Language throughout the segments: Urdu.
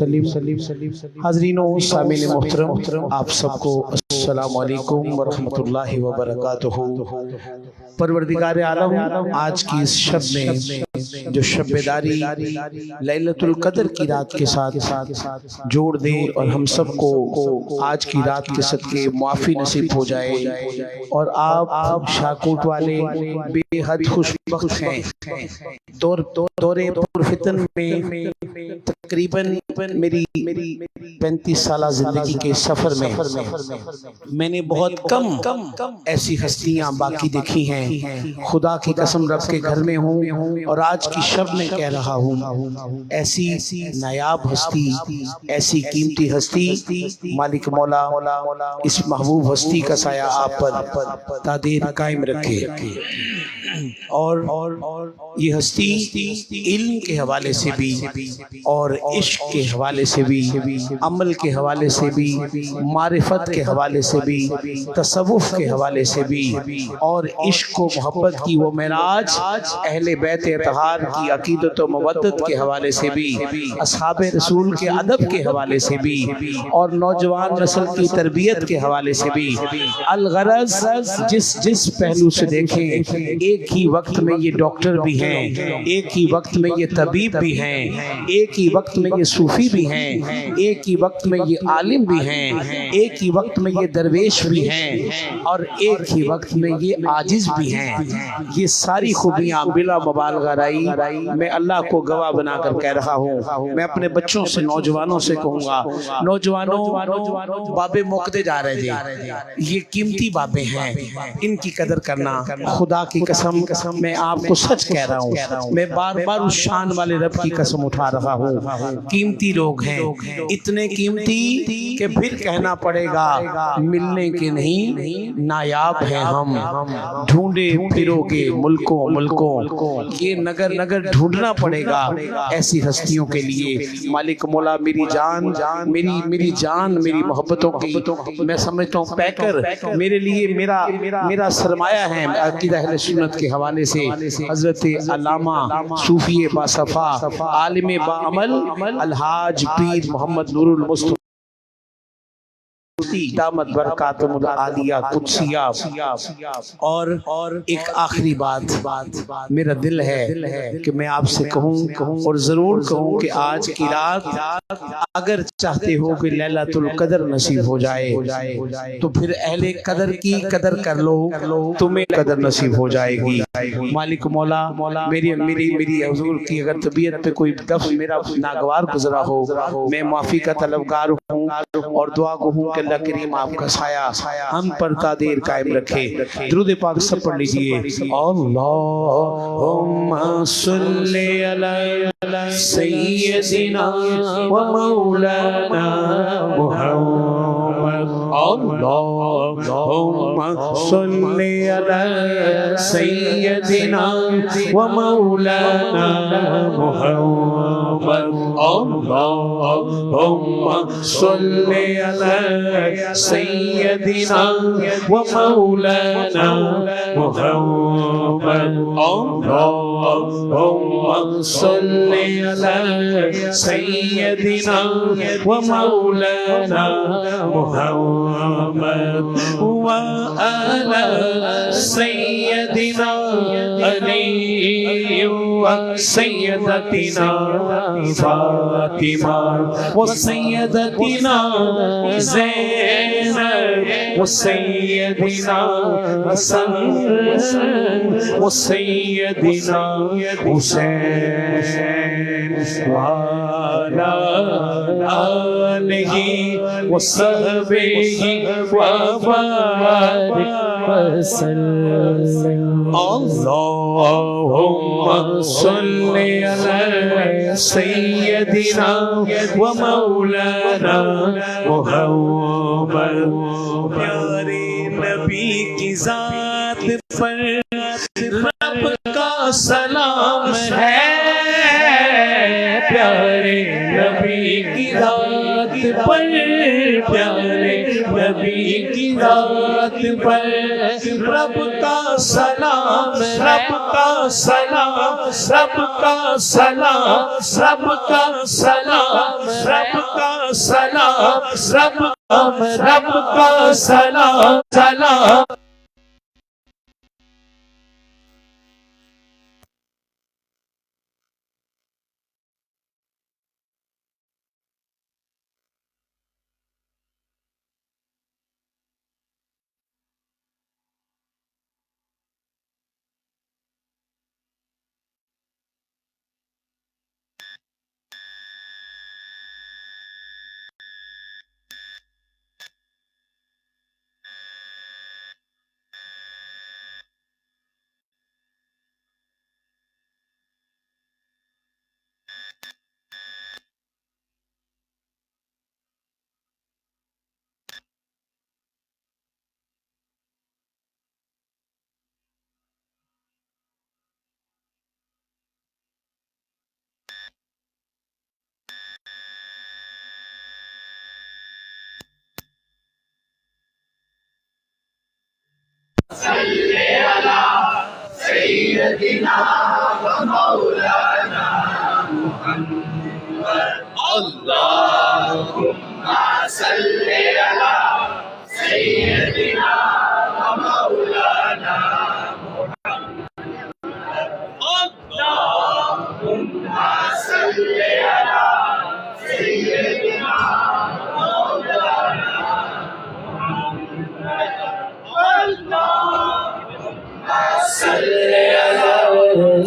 وسلم۔ حاضرین و سامعین محترم، آپ سب کو السلام علیکم ورحمۃ اللہ وبرکاتہ۔ پروردگار عالم آج کی اس شب میں جو شب بیداری لیلۃ القدر کی رات کے ساتھ جوڑ دے اور ہم سب کو آج کی رات کے صدقے معافی نصیب ہو جائے، اور آپ شاکوٹ والے بے حد خوش بخت ہیں۔ دور پرفتن میں تقریباً میری 35 سالہ زندگی کے سفر میں نے بہت کم ایسی ہستیاں باقی دیکھی ہیں۔ خدا کی قسم رب کے گھر میں ہوں اور آج کی شب میں کہہ رہا ہوں، ایسی نایاب ہستی، ایسی قیمتی ہستی مالک مولا اس محبوب ہستی کا سایہ آپ پر تادیر قائم رکھے۔ اور یہ ہستی علم کے حوالے سے بھی اور عشق کے حوالے سے بھی، عمل کے حوالے سے بھی، معرفت کے حوالے سے بھی، تصوف کے حوالے سے بھی، اور عشق و محبت کی وہ معراج اہل بیت اطہار کی عقیدت و مودت کے حوالے سے بھی، اصحاب رسول کے ادب کے حوالے سے بھی، اور نوجوان نسل کی تربیت کے حوالے سے بھی، الغرض جس پہلو سے دیکھیں ایک ہی وقت میں یہ ڈاکٹر بھی ہیں، ایک ہی وقت میں یہ طبیب بھی ہیں، ایک ہی وقت میں یہ صوفی بھی ہیں، ایک ہی وقت میں یہ عالم بھی ہیں، ایک ہی وقت میں یہ درویش بھی ہیں، اور ایک ہی وقت میں یہ عاجز بھی ہیں۔ یہ ساری خوبیاں بلا مبالغہ رائی میں اللہ کو گواہ بنا کر کہہ رہا ہوں۔ میں اپنے بچوں سے، نوجوانوں سے کہوں گا، نوجوانوں بابے موقدے جا رہے جی، یہ قیمتی بابے ہیں، ان کی قدر کرنا۔ خدا کی قسم میں آپ کو سچ کہہ رہا ہوں، میں بار بار اس شان والے رب کی قسم اٹھا رہا ہوں، قیمتی لوگ ہیں، اتنے قیمتی کہ پھر کہنا پڑے گا ملنے کے نہیں نایاب ہیں ہم، ڈھونڈے پھرو گے ملکوں، یہ نگر ڈھونڈنا پڑے گا ایسی ہستیوں کے لیے۔ مالک مولا میری جان میری محبتوں کی میں سمجھتا ہوں پیکر میرے لیے میرا سرمایہ ہے عقیدہ اہل سنت کے حوالے سے، حضرت علامہ صوفی باصفا عالم باعمل الحاج پیر محمد نور المصطفی دامت برکاتہم العالیہ قدسیہ۔ اور ایک آخری بات میرا دل ہے کہ میں آپ سے کہوں اور ضرور کہوں کہ آج کی رات اگر چاہتے ہو کہ لیلۃ القدر نصیب ہو جائے تو پھر اہل قدر کی قدر کر لو، تمہیں قدر نصیب ہو جائے گی۔ مالک مولا میری حضور کی اگر طبیعت پہ کوئی دفع میرا ناگوار گزرا ہو، میں معافی کا طلبگار ہوں اور دعا گو ہوں کہ اللہ کریم آپ کا سایہ ہم پر تادیر قائم رکھے۔ درود پاک سب پڑھ لیجئے۔ اللہم صلی علی سیدنا و مولانا محمد، اللہم صلی علی سیدنا و مولانا محمد، اللہم صلی علی سیدنا و مولانا محمد، اللہم صلی علی سیدنا و مولانا محمد وعلی سیدنا علی و سیدتنا فاطمہ و سیدتنا زینب و سیدنا حسن و سیدنا حسین وعلی آلہ و صحبہ وبارک وسلم۔ اللہم صلی علی سیدنا و مولانا محمد، پیارے نبی کی ذات پر رب کا سلام ہے، پیارے نبی نبی کی ذات پر، پیارے نبی کی ذات پر رب کا سلام، رب کا سلام، رب کا سلام، رب کا سلام، رب کا سلام، رب کا سلام، سلام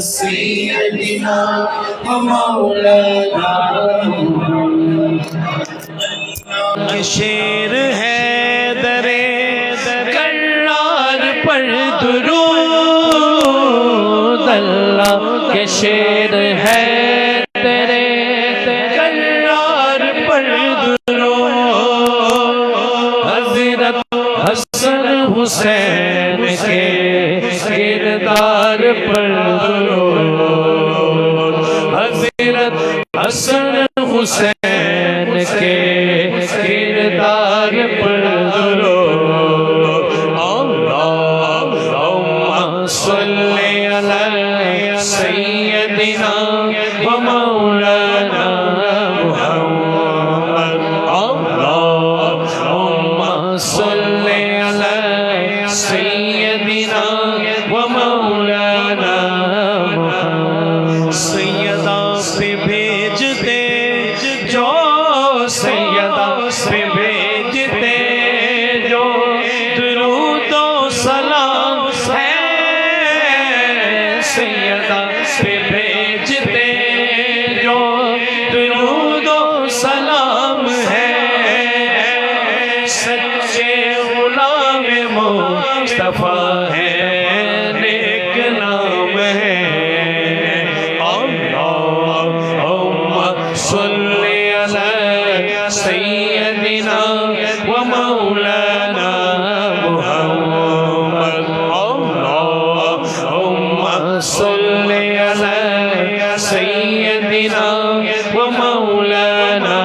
سیدنا مولانا شیر ہے درے کرار پر درود اللہ کے شیر ہے تیرے کرار پر درود حضرت حسن حسین کے کردار پر درود حضرت حسن حسین کے کردار پر درود اللہم صلی علی سیدنا و مولانا محمد اللہم صلی علی سیدنا و مولانا محمد سیدہ پہ بھیجتے جو سیدہ پہ بھیجتے جو درود و سلام ہے سیدہ پہ بھیجتے جو درود و سلام ہے سچے غلام مصطفیٰ ہے نیک نام ہے اللہم صلی علی سیدنا و مولانا محمد اللہم صلی علی سیدنا و مولانا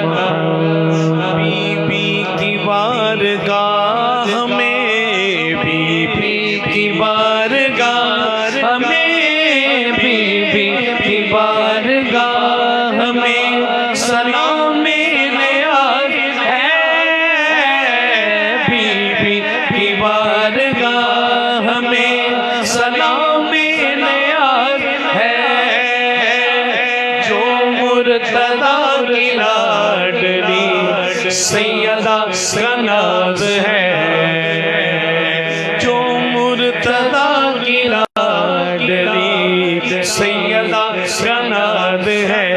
محمد بی بی کی بارگاہ میں بی بی کی بارگاہ میں بی بی کی بارگاہ میں سلام نیاز ہے بی بی کی بارگاہ میں سلام نیاز ہے جو مرتضیٰ کی لاڈلی سیدہ کا ناز ہے جو مرتضیٰ کی لاڈلی سیدہ کا ناز ہے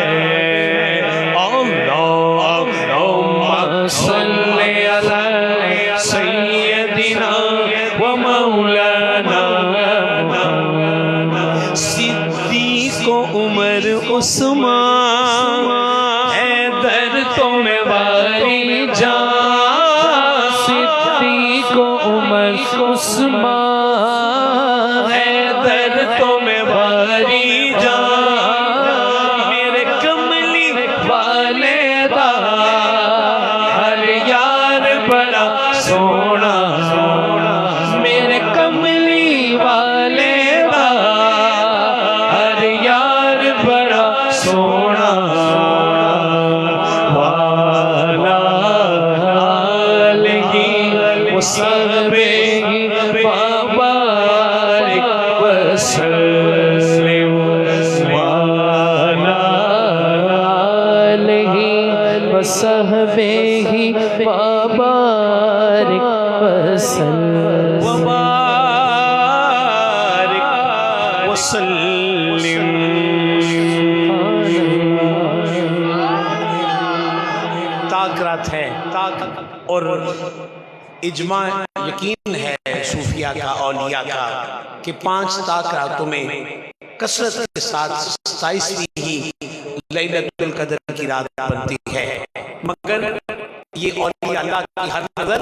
اللہم صلی علی سیدنا و مولانا صدیق و عمر عثمان حیدر تمہیں باری جان صدیق و عمر عثمان حیدر تمہیں باری جان میرے کملی باری ہر یار بڑا سونا میرے کملی والے دا ہر یار بڑا سونا والا آلہی وصحبہ وبارک وسلم والا آلہی وصحبہ وبارک وسلم وبارک وسلم. تاکرات ہے اور اجماع یقین ہے صوفیاء کا اولیاء کا کہ 5 تاکراتوں میں کثرت کے ساتھ 27ویں ہی لیلۃ القدر کی رات بنتی ہے، مگر یہ اولیاء اللہ کی ہر نظر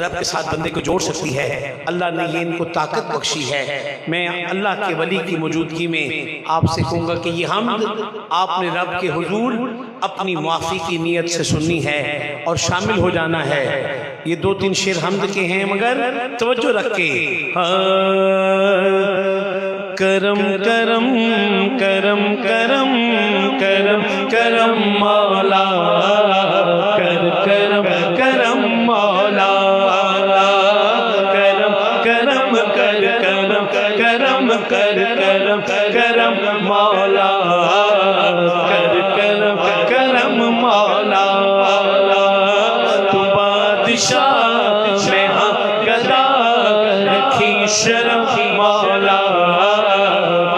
رب کے ساتھ بندے کو جوڑ سکتی ہے. اللہ نے یہ ان کو طاقت بخشی ہے. میں اللہ کے ولی کی موجودگی میں آپ سے کہوں گا کہ یہ حمد آپ نے رب کے حضور اپنی معافی کی نیت سے سننی ہے اور شامل ہو جانا ہے. یہ 2-3 شعر حمد کے ہیں مگر توجہ رکھ کے کرم کرم کرم کرم کرم کرم مولا کرم کرم مولا کرم کرم کرم کرم کرم کرم مولا کرم کرم مولا تو بادشاہ میں ہاں گدا رکھی شرم مولا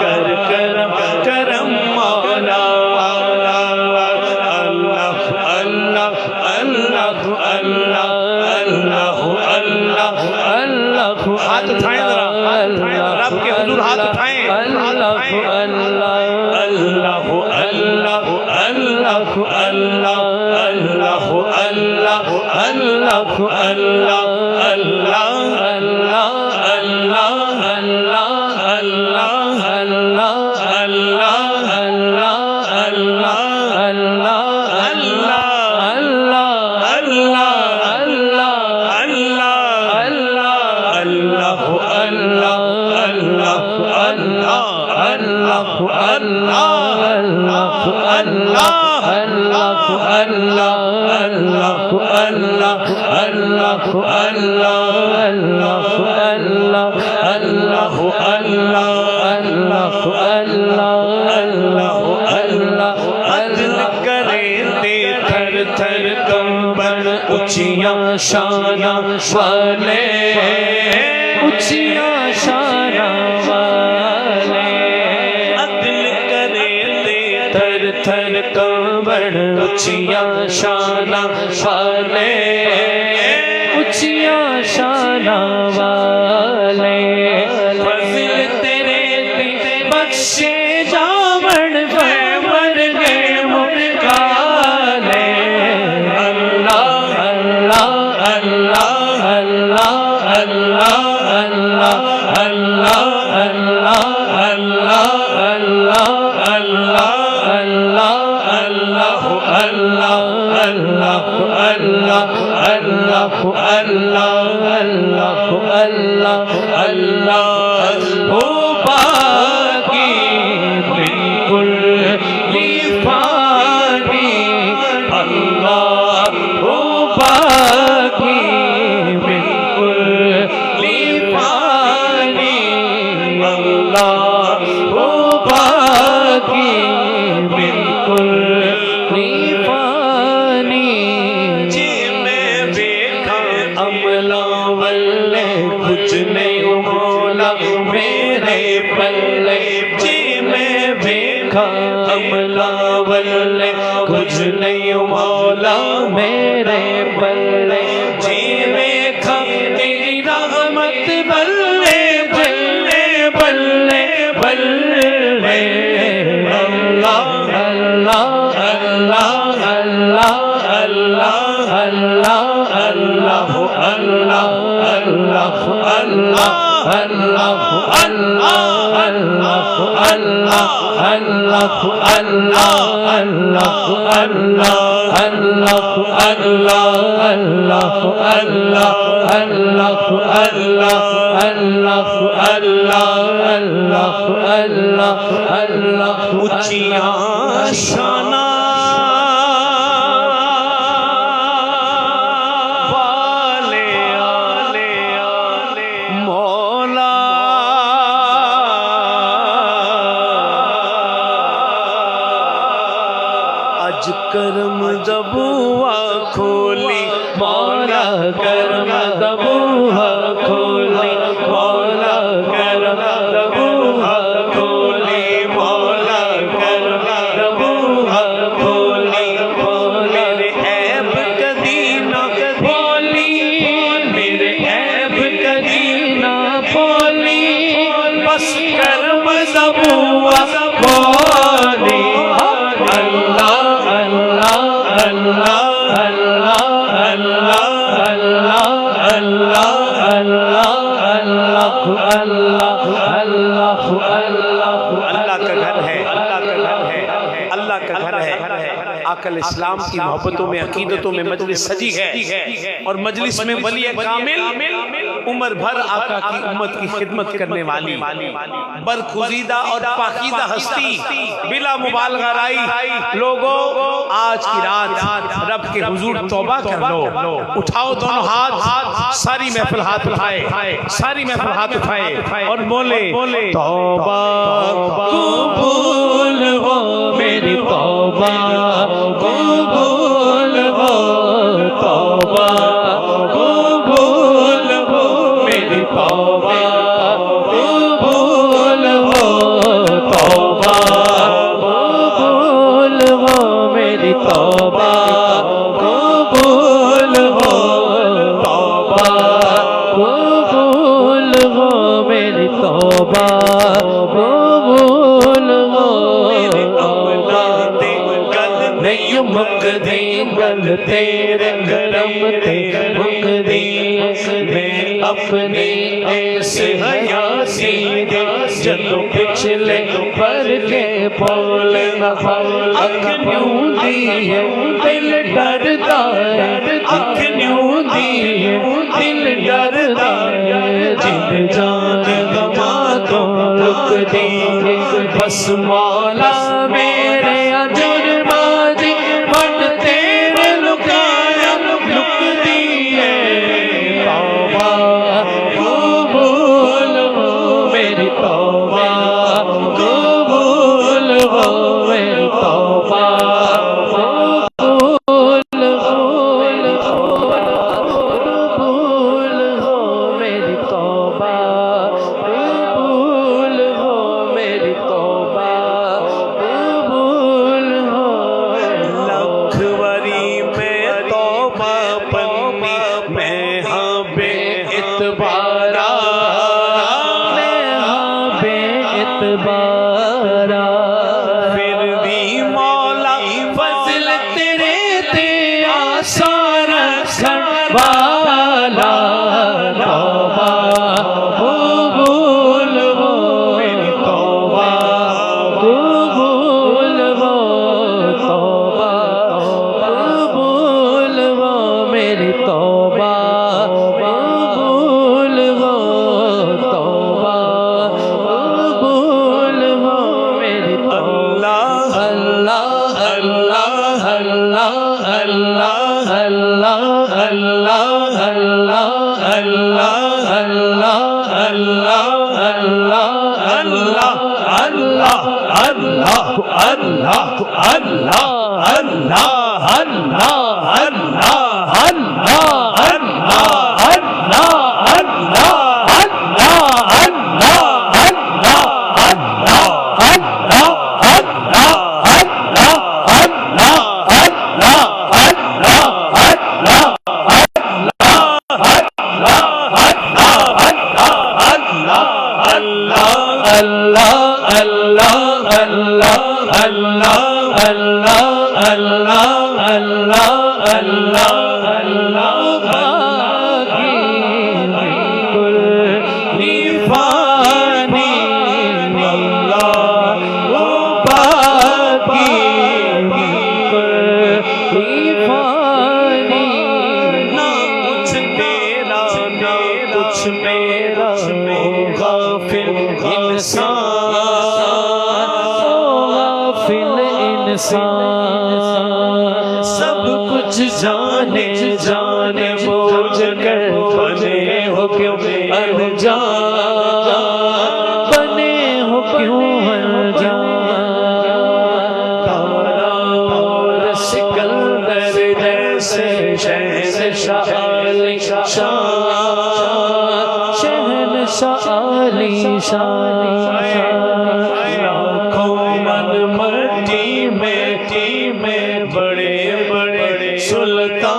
کرم کرم مولا اللہ اللہ اللہ اللہ اللہ اللہ اللہ. ہاتھ اٹھائیں ذرا، رب کے حضور ہاتھ اٹھائیں. اللہ اللہ اللہ اللہ اللہ اللہ اللہ اللہ اللہ اللہ اللہ اللہ اونچیاں شاناں والے اونچیاں شاناں والے عدل کرے تے تھر تھر کنبڑ اونچیاں شاناں والے اونچیاں شاناں والے فضل تیرے تے بخشے جاون مر گئے مرکالے اللہ اللہ اللہ اللہ اللہ اللہ اللہ اللہ اللہ اللہ اللہ اللہ اللہ اللہ اللہ اللہ اللہ اللہ اللہ ہو باقی بالکل لیفانی اللہ ہو باقی بالکل لیفانی اللہ ہو باقی بالکل لیفانی جی میں دیکھا عملہ والے کچھ نہیں مولا میرے پلے جی میں دیکھا عملہ والے کچھ نہیں مولا میرے پلے جی دیکھا تیری رحمت بلے بلے بلے بلے اللہ اللہ اللہ اللہ اللہ اللہ اللہ اللہ اللہ اللہ اللہ اللہ اللہ اللہ اللہ اللہ اللہ اللہ اللہ اللہ اللہ اللہ اللہ اللہ اللہ اللہ اونچیاں شاناں کرم زبوا کھولی مولا کرم زبوا کھولی مولا کرم زبوا کھولی مولا کرم زبوا کھولی میرے عیب کدی نہ کھولی میرے عیب کدی نہ کھولی بس کرم زبوا کھولی آقا اسلام کی محبتوں میں عقیدتوں میں مجلس سجی ہے اور مجلس میں ولی کامل عمر بھر آقا کی امت کی خدمت کرنے والی برگزیدہ اور پاکیزہ ہستی بلا مبالغہ رائی لوگوں آج کی رات رب کے حضور توبہ کر لو اٹھاؤ دونوں ہاتھ ساری محفل ہاتھ اٹھائے ساری محفل ہاتھ اٹھائے اور بولے توبہ قبول ہو میری توبہ قبول ہو توبہ قبول ہو میری توبہ قبول ہو توبہ قبول ہو میری توبہ قبول ہو توبہ قبول ہو میری توبہ قبول ہو نہیں مقدی گل تیرے کرم تیرے مقدی میں اپنی ایسے حیاتی دے جدو پچھلے پر کے بول نہ اکھنیوں دیئے دل ڈردا ہے اکھنیوں دیئے دل ڈردا ہے جن جان گما تو رک دیئے بس مولا میرے میرا غافل انسان، غافل انسان، سب کچھ جانے جانے بوجھ کر بنے ہو کیوں انجان، بنے ہو کیوں انجان، تارا اور سکندر جیسے شہنشاہ علی شان، شہنشاہ علی شان، لاکھوں من مٹی میں بڑے بڑے سلطان،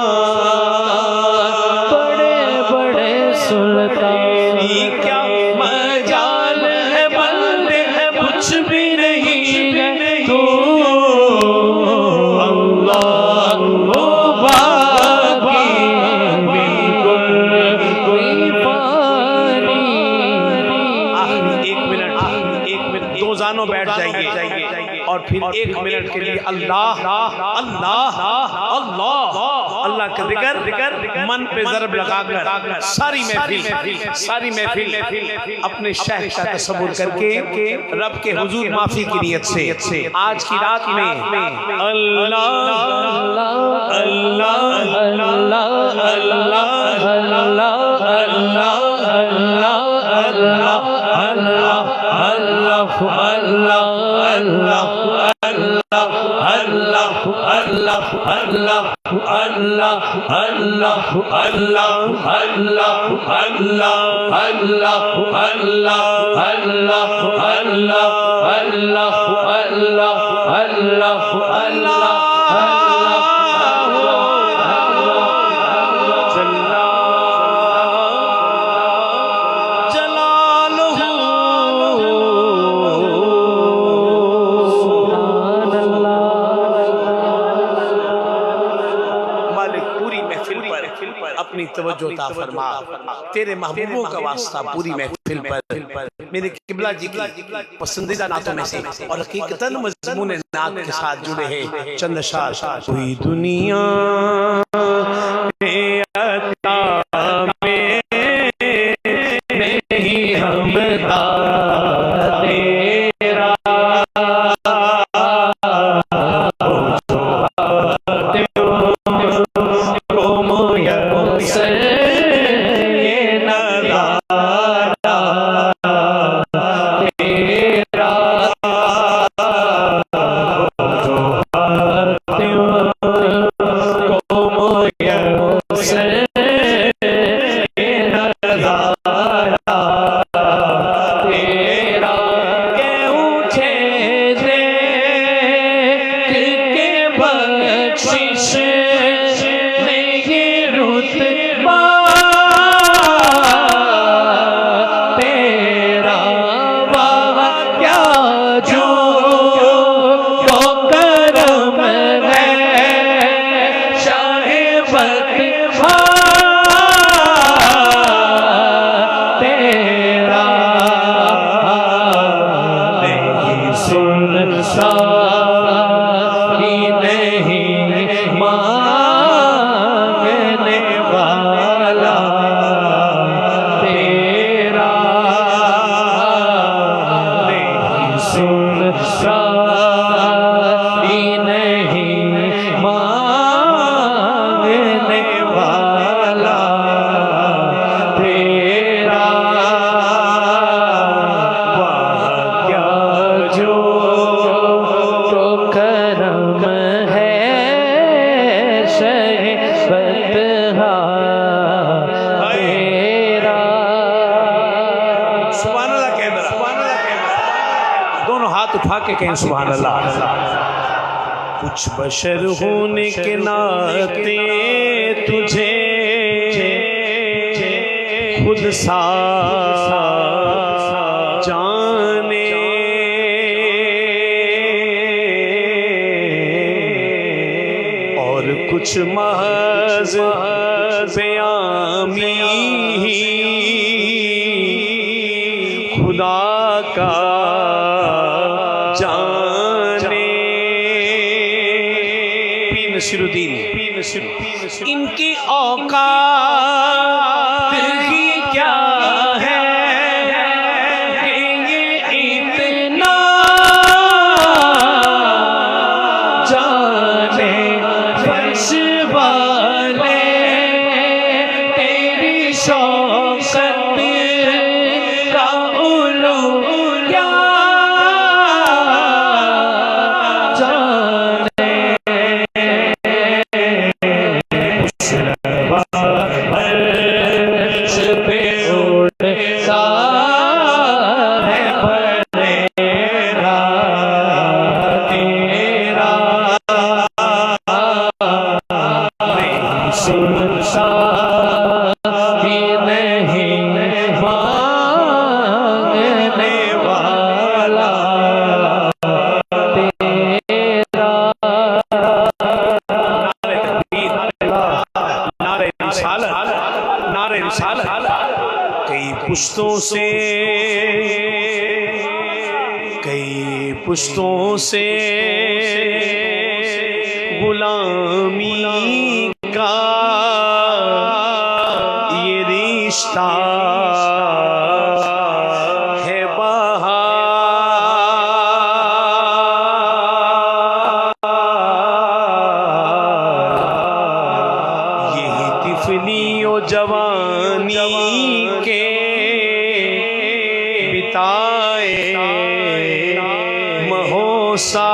بڑے بڑے سلطان، کیا مجال ہے بندے کچھ بھی نہیں تو اللہ باقی بالکل کوئی پانی، آخری ایک منٹ دو زانوں بیٹھ جائیے اور پھر ایک منٹ کے لیے اللہ اللہ اللہ اللہ کا ذکر من پہ ضرب لگا کر ساری محفل اپنے شہر کا تصور کر کے رب کے حضور معافی کی نیت سے آج کی رات میں اللہ اللہ اللہ اللہ اپنی توجہ عطا فرما، تیرے محبوبوں کا واسطہ پوری محفل پر میرے قبلہ جی کی پسندیدہ نعتوں میں سے اور حقیقتاً مضمون نعت کے ساتھ جڑے ہیں چند اشعار۔ کوئی دنیا میں عطا میں نہیں ہمدہ تیرا، کہیں سبحان اللہ۔ کچھ بشر ہونے کے ناطے تجھے خود سا جانے، اور کچھ محض بیامی خدا کا نصیر الدین ان کی اوقات ہی کیا کئی پشتوں سے غلامی کا یہ رشتہ ہے بہا یہی طفلی و جوانی کے بتائے مہوسا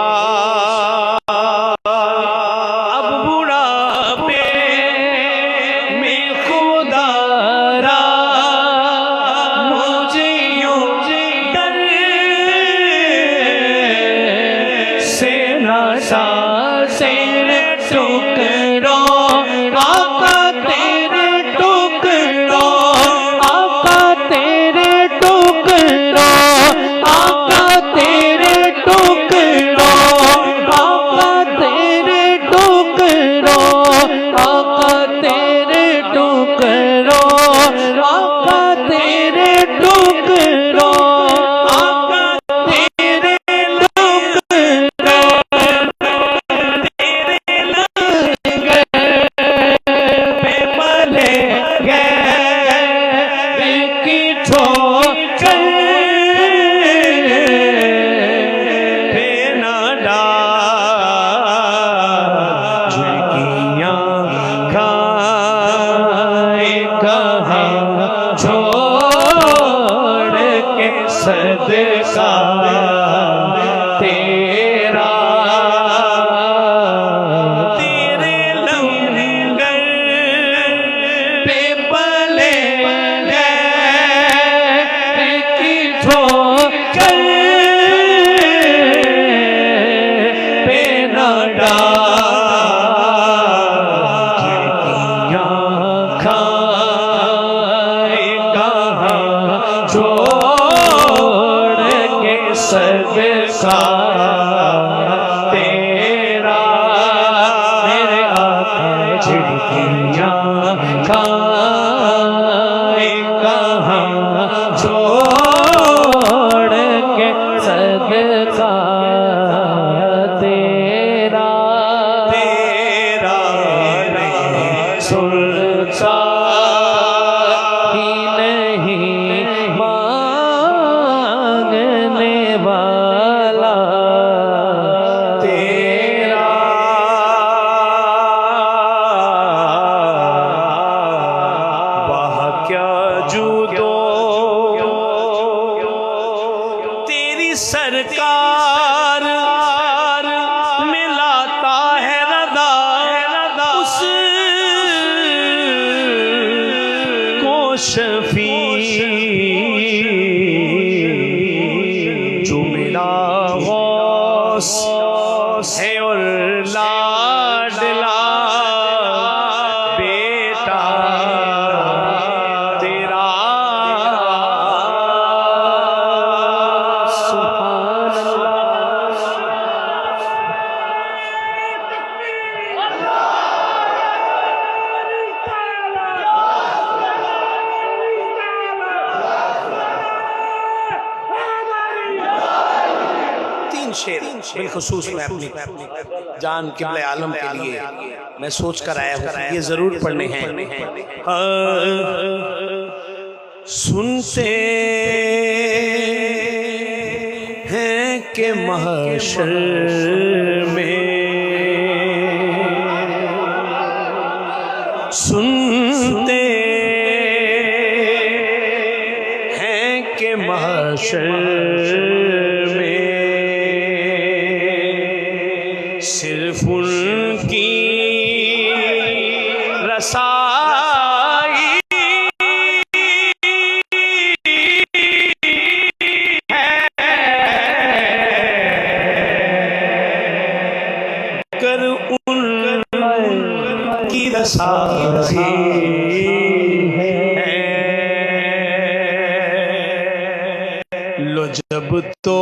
سرکار ملاتا ہے رضا اس کو شفیع جو ملا غوث ہے اور لاڈلا بیٹا تیرا بالخصوص میں اپنی جان قبلہ عالم کے لیے میں سوچ کر آیا ہوں یہ ضرور پڑھنے ہیں۔ سنتے ہیں کہ محشر میں سنتے ہیں کہ محشر صرف ان کی رسائی کر ان کی رسائی لو جب تو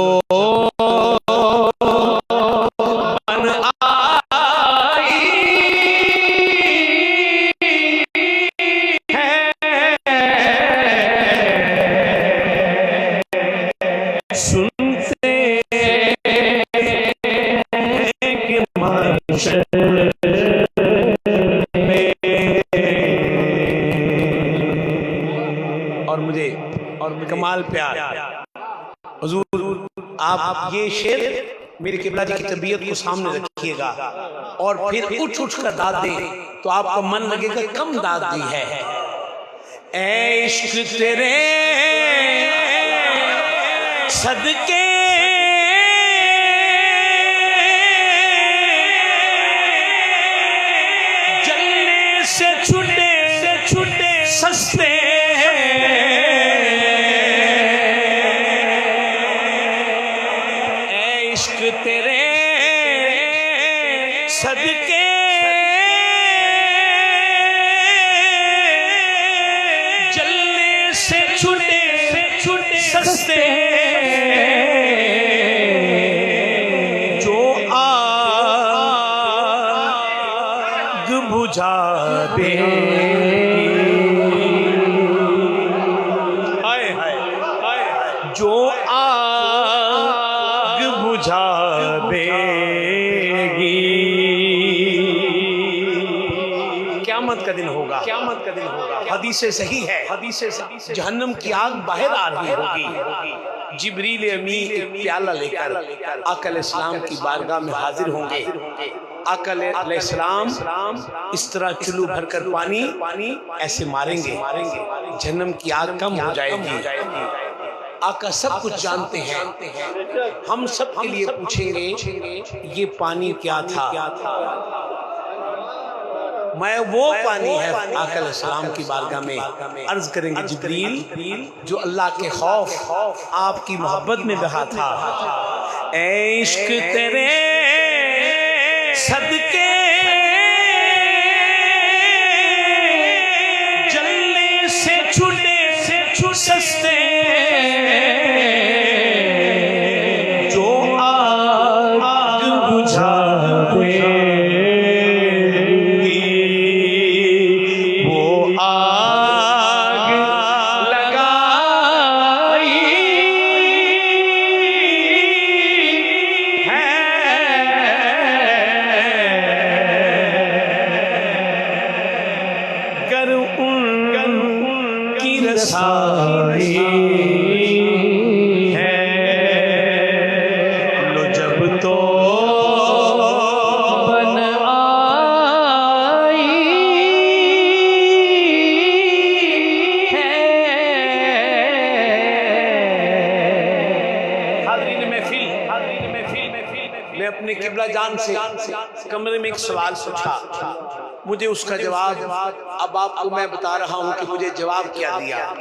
اور مجھے کمال پیار حضور آپ یہ شعر میرے قبلہ جی کی طبیعت کو سامنے رکھیے گا اور پھر اٹھ کر داد دیں تو آپ کا من لگے گا کم داد دی ہے. اے عشق تیرے صدقے جلنے سے چھٹے سستے تیرے صدقے جلنے سے چھٹے سستے جو آگ بجھا دے جو آگ بجھا دے گی. قیامت کا دن ہوگا حدیث صحیح ہے جہنم کی آگ باہر آ رہی ہوگی. جبریل امین ایک پیالہ لے کر آقا علیہ السلام کی بارگاہ میں حاضر ہوں گے. آقا علیہ السلام اس طرح چلو بھر کر پانی ایسے ماریں گے جہنم کی آگ کم ہو جائے گی. آقا سب کچھ جانتے ہیں. ہم سب کے لیے پوچھیں گے یہ پانی کیا تھا؟ میں وہ پانی ہے. آقا علیہ السلام کی بارگاہ میں عرض کریں گے جبریل جو اللہ کے خوف آپ کی محبت میں بہا تھا. اے عشق تیرے صدقے جلنے سے چھٹے سستے جو آگ بجھا دے وہ آگ لگائی ہے گر ان کی رسائی میں اپنے قبلہ جان سے کمرے میں ایک سوال پوچھا مجھے اس کا جواب اب آپ کو میں بتا رہا ہوں کہ مجھے جواب کیا دیا.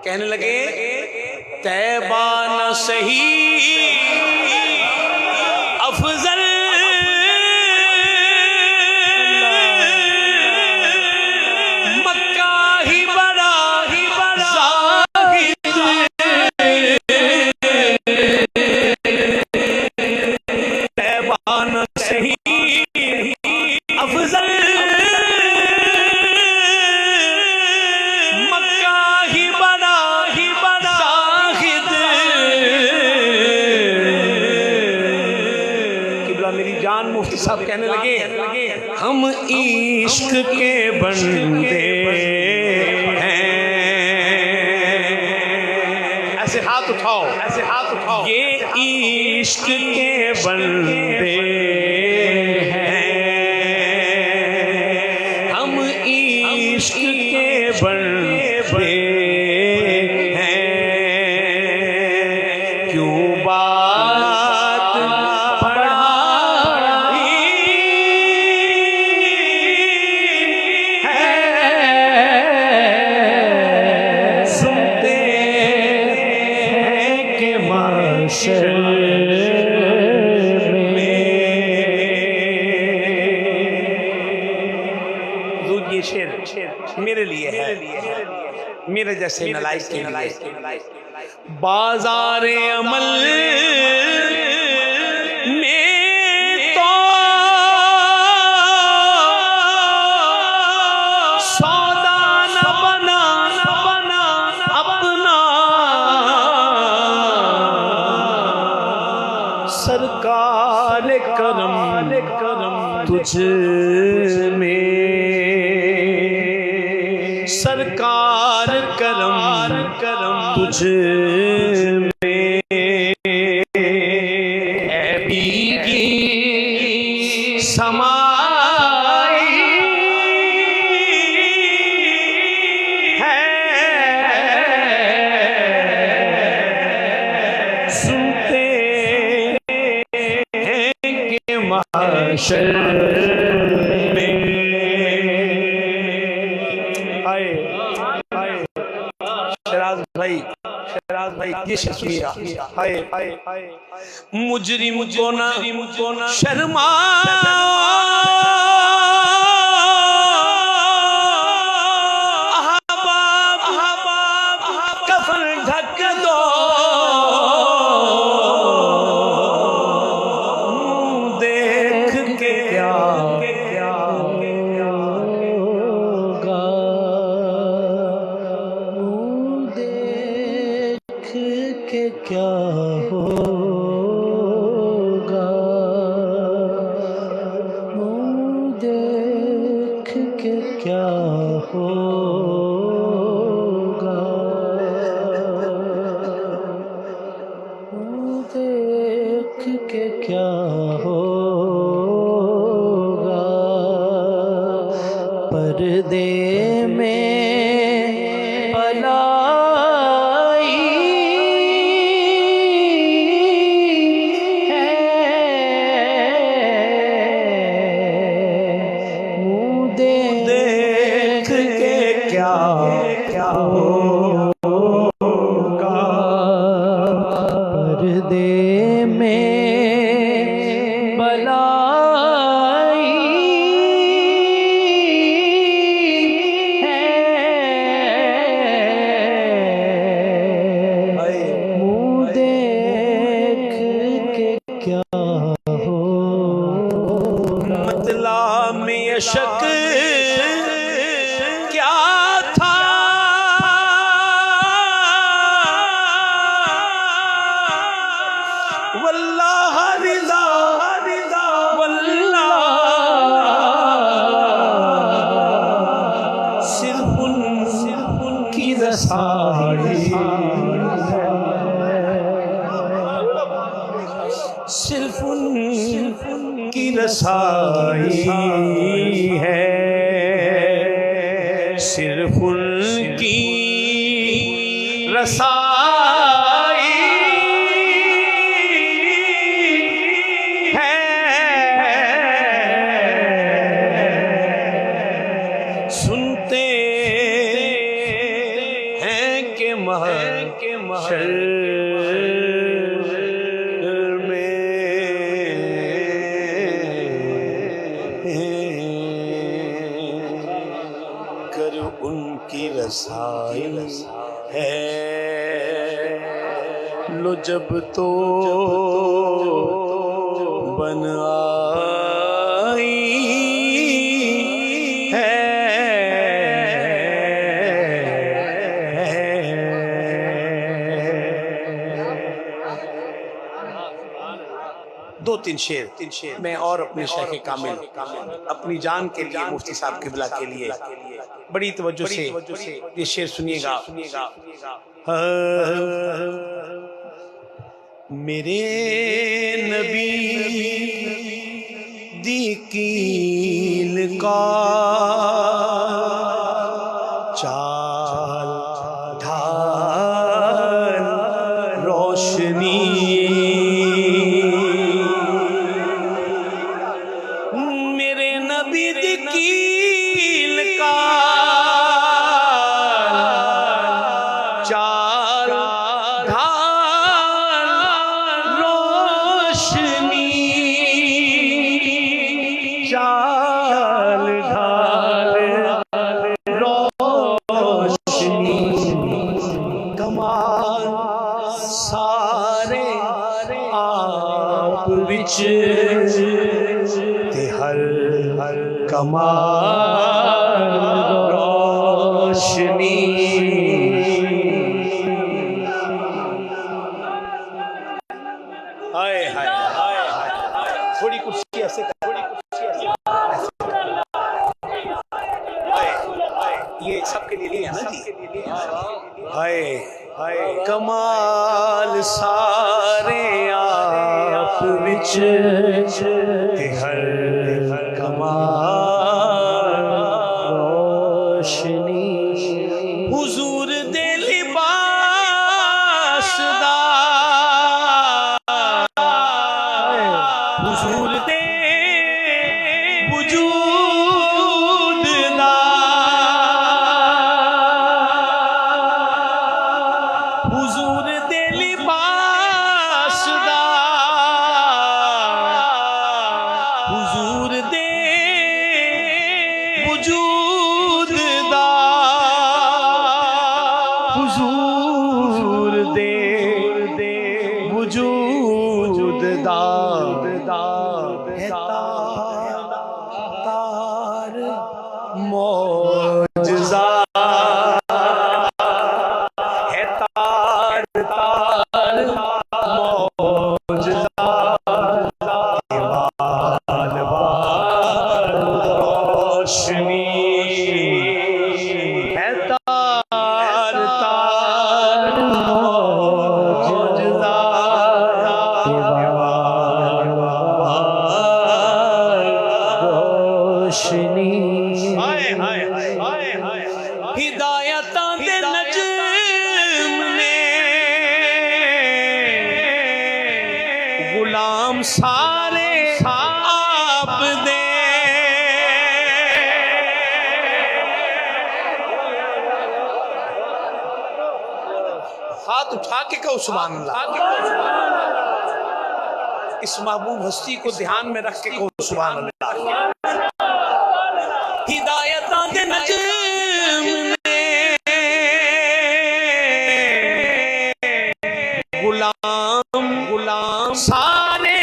کہنے لگے طیبہ نہ صحیح افضل مکہ ہی بڑا مفتی صاحب کہنے لگے ہم عشق کے بندے ہیں. ایسے ہاتھ اٹھاؤ یہ عشق کے بندے ہیں ہم عشق کے بندے ہیں. کیوں بات یہ شعر میرے لیے ہے میرے جیسے نالائق کے لیے. بازار عمل میں تو سودا نہ بنا اپنا سرکار کرم تجھ میں سرکار کرم تجھ میں اے بیگی سمائی ہے سنتے ہیں کہ محشر میں شراز بھائی یہ شخصیہ مجرم کو نہ شرما احباب کفن ڈھک دو دیکھ کے کیا ہوگا منہ دیکھ کے کیا ہوگا منہ دیکھ کے کیا ہوگا پردے میں پردے میں بلائی ہے منہ دیکھ کے کیا ہوگا مطلع میں یہ شک کیا تھا واللہ رضا واللہ صرف ان کی رسائی صرف ان کی رسائی ہے صرف ان کی رسائی ہے سنتے ہیں کہ محشر ان کی رسائی ہے لو جب تو بن آئی ہے دو تین شعر میں اور اپنے شیخ کامل اپنی جان کے لیے مفتی صاحب قبلہ کے لیے بڑی توجہ سے یہ شعر سنیے گا میرے نبی دی کیل کا چال ڈھال روشنی میرے نبی دی کیل کا چال ڈھال روشنی چال ڈھال روشنی کمال سارے آپ وچ تے ہر کمال روشنی ہائے ہائے تھوڑی کرسی ایسے یہ سب کے لیے ہے نا جی. ہائے کمال سارے آپ وچ تے ہر کمال روشنی حضور دے لباس دا حضور دے وجود دا حضور دے لباس دا حضور دے وجود دا حضور دے وجود دا تار معجزہ ہے تار معجزہ روشنی ہے تار معجزہ روشنی ہدایتاں دے نجم نے غلام سارے آپ دے ہاتھ اٹھا کے کہو سبحان اللہ. اس محبوب ہستی کو دھیان میں رکھ کے کہو سبحان اللہ. ہدایتاں دے نجم نے غلام سارے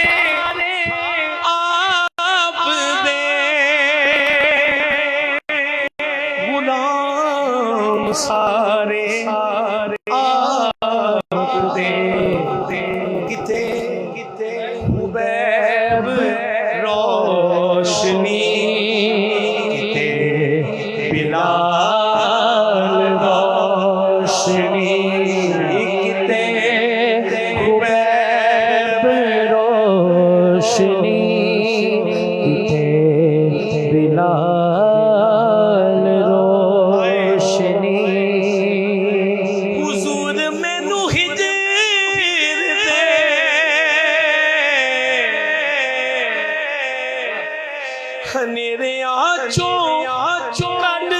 آپ دے غلام سارے آپ دے کتے حبیب روشنی کتے بلال روشنی کتے حبیب روشنی کتے بلال روشنی حضور مینو ہجر دے ہنیرے آنچوں کڈ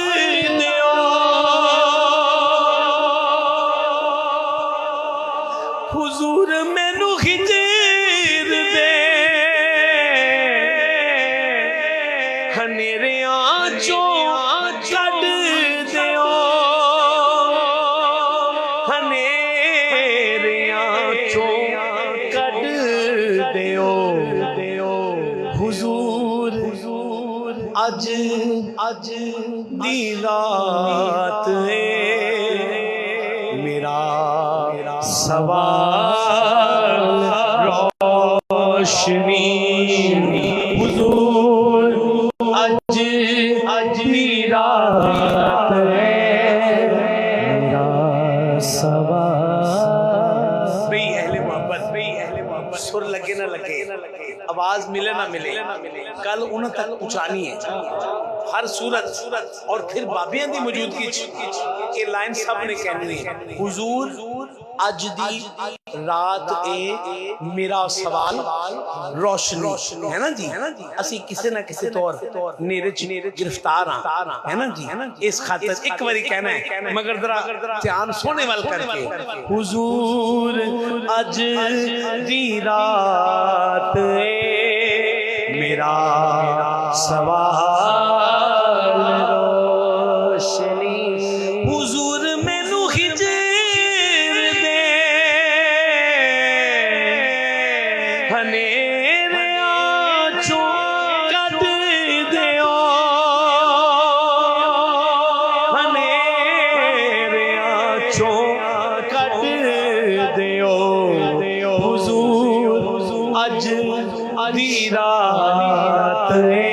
دیو حضور مینو ہجر دے ہنیرے آنچوں کڈ دیو ہنیرے آنچوں کڈ دیو حضور اج دی رات ہے میرا سوال روشنی حضور اج دی رات ہے میرا سوال بھئی اہل محبت سر لگے نہ لگے آواز ملے نہ ملے کل انہوں تک پہنچانی ہے ہر صورت اور پھر بابیاں دی موجودگی یہ لائن سب نے کہنی ہے حضور اج دی رات اے میرا سوال روشنی ہے نا جی اسی کسی نہ کسی طور نیرے گرفتار ہاں ہے نا جی اس خاطر ایک باری کہنا ہے مگر ذرا دھیان سونے وال کر کے حضور اج دی رات اے میرا سوال روشنی حضور مینو ہجر دے ہنیرے آنچوں کڈ دیو ہنیرے آنچوں کڈ دیو حضور اج دی رات ہے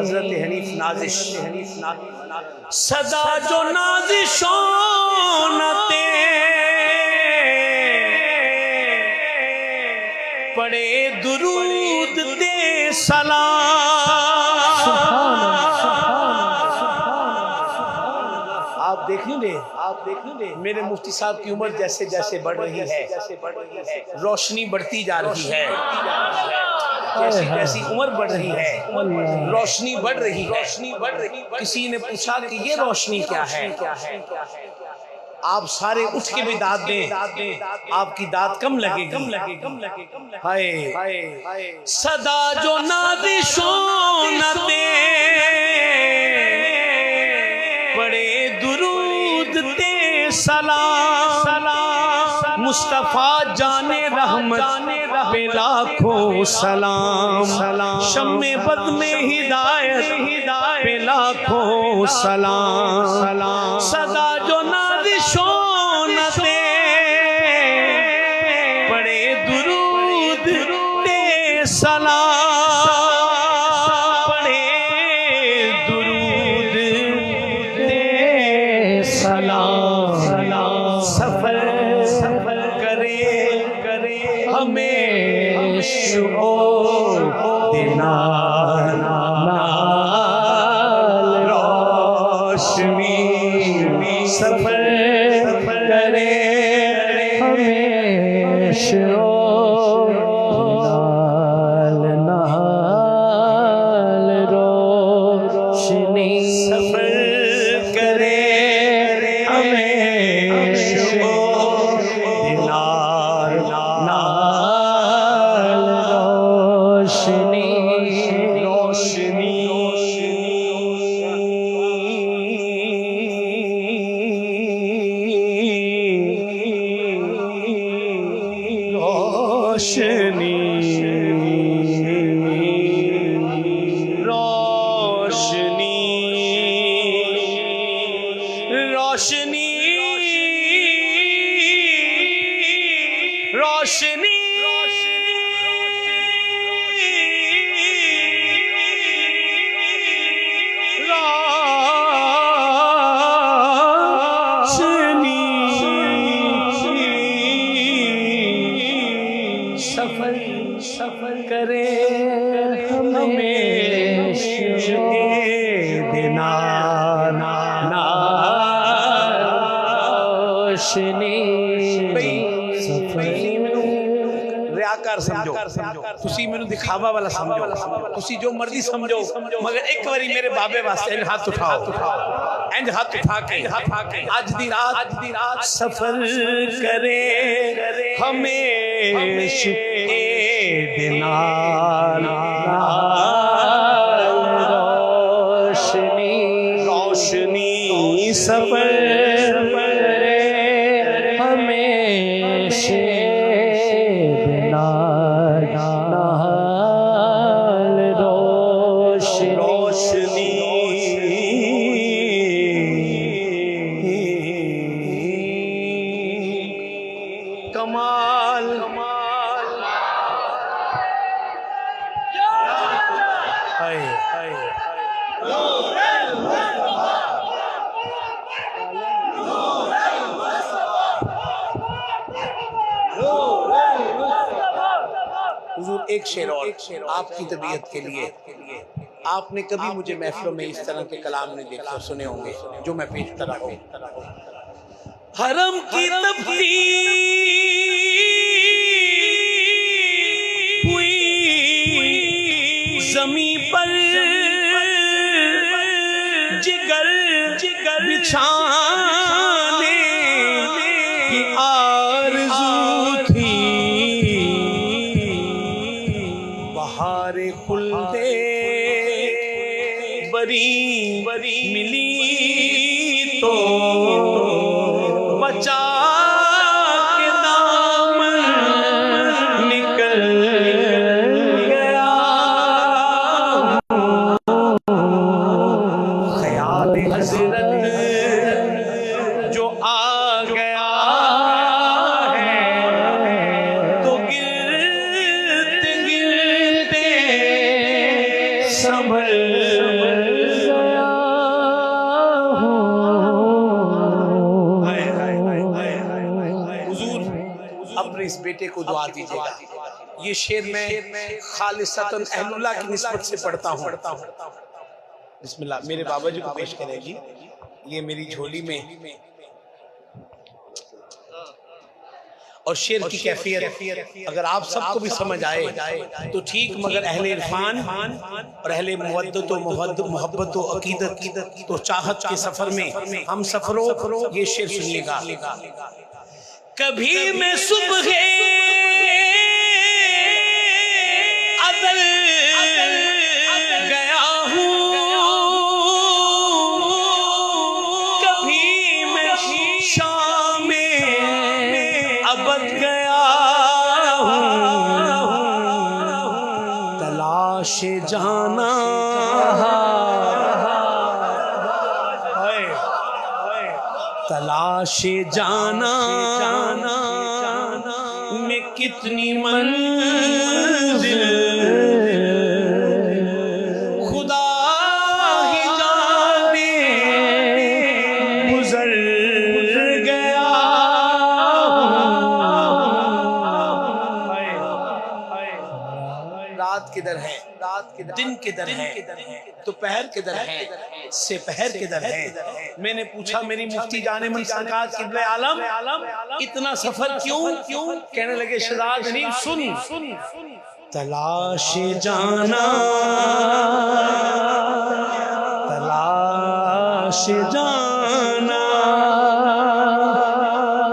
حضرت حنیف نازش صدا جو نازشوں نتے پڑے درود دے سلام۔ آپ دیکھیں گے میرے مفتی صاحب کی عمر جیسے جیسے بڑھ رہی ہے روشنی بڑھتی جا رہی ہے، جیسی جیسی عمر بڑھ رہی ہے روشنی بڑھ رہی ہے۔ کسی نے پوچھا کہ یہ روشنی کیا ہے؟ آپ سارے اٹھ کے بھی داد دیں، آپ کی داد کم لگے گی۔ ہائے صدا جو نازشوں نتے پڑے درود تے سلام، مصطفیٰ جان رحمت پہ لاکھوں سلام، شمع بد میں ہدایت پہ لاکھوں سلام۔ صدا جو نازشوں نتے پڑے درود تے سلام، پڑے درود تے سلام۔ سفر کرے ہمیں شعور دینا روشنی، سفر کرے ہمیں شعور نال روشنی، سفر کرے ہمیں شعور روشنی۔ روشنی سفر کرے ہمیں دینا روشنی۔ ریاکار سمجھو، تسی میں دکھاوا والا سمجھو، تسی جو مرضی سمجھو، مگر ایک باری میرے بابے واسطے ہاتھ اٹھاؤ، انج ہاتھ اٹھا کے آج دی رات سفر کرے ہمیں دینا روشنی، سفر کرے ہمیں کمال حضور ایک شعر اور آپ کی طبیعت کے لیے، آپ نے کبھی مجھے محفلوں میں اس طرح کے کلام نہیں دیکھے، سنے ہوں گے جو میں پیش کر رہا ہوں۔ حرم کی تبدیل ہوئی زمین پر جگر بچھانے کی آرزو تھی، بہار خلد بری ملی تو بچا کے دامن نکل گیا، خیال حضرت جو آ گیا ہے بیٹے کو دعا دیجیے گا۔ یہ شعر میں خالصتاً اہل اللہ کی نسبت سے پڑھتا ہوں۔ بسم اللہ، میرے بابا جی کو پیش کرے گی۔ یہ میری جھولی میں اور شعر کی کیفیت اگر آپ سب کو بھی سمجھ آئے تو ٹھیک، مگر اہل عرفان اور اہل مودت و محبت و عقیدت تو چاہت کے سفر میں ہم سفروں یہ شعر سنیے گا۔ کبھی میں صبح ازل گیا ہوں، کبھی میں شام ابد گیا ہوں، تلاش جانا تلاش جانا میں کتنی منزل خدا ہی جانے گزر گیا ہوں۔ رات کدھر ہے، دن کدھر ہے، دوپہر کدھر ہے، سپہر کدھر ہے۔ میں نے پوچھا میری مفتی جان من سرکار قبلہ عالم اتنا سفر کیوں؟ کہنے لگے شہزاد نہیں، سن تلاش جانا تلاش جانا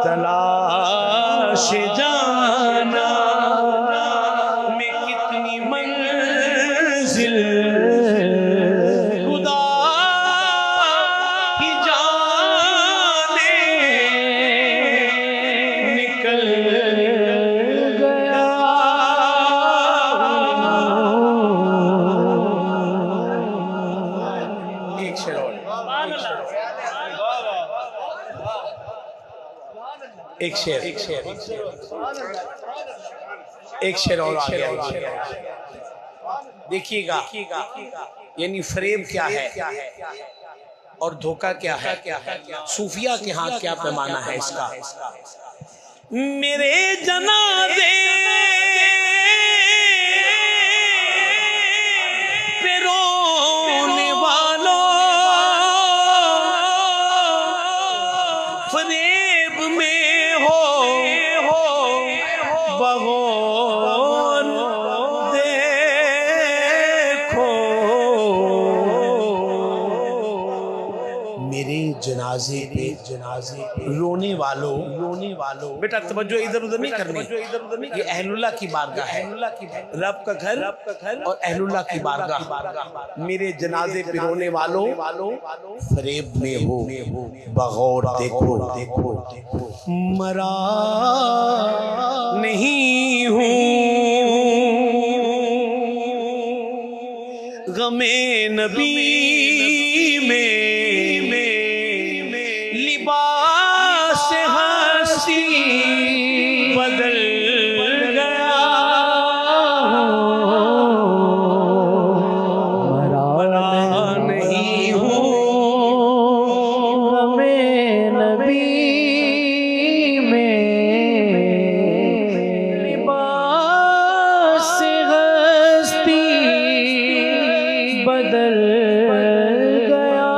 تلاش جانا میں کتنی منزل خدا ہی جانے نکل گیا ہوں۔ ایک شعر اور، ایک شعر اور آ گیا۔ دیکھیے گا یعنی فریب کیا ہے اور دھوکہ کیا ہے، صوفیہ کے ہاں کیا پیمانہ ہے اس کا۔ میرے جنازے پہ رونے والوں فریب میں ہو بغور دیکھو، میرے جنازے پہ رونے والوں بیٹا توجہ ادھر ادھر نہیں کرنی، یہ اہل اللہ کی بارگاہ ہے، رب کا گھر اور اہل اللہ کی بارگاہ۔ میرے جنازے پہ رونے والوں فریب میں ہو بغور دیکھو، مرا نہیں ہوں غم نبی میں، لباس ہستی بدل گیا مرا نہیں ہوں غم نبی میں، لباس ہستی بدل گیا ہوں۔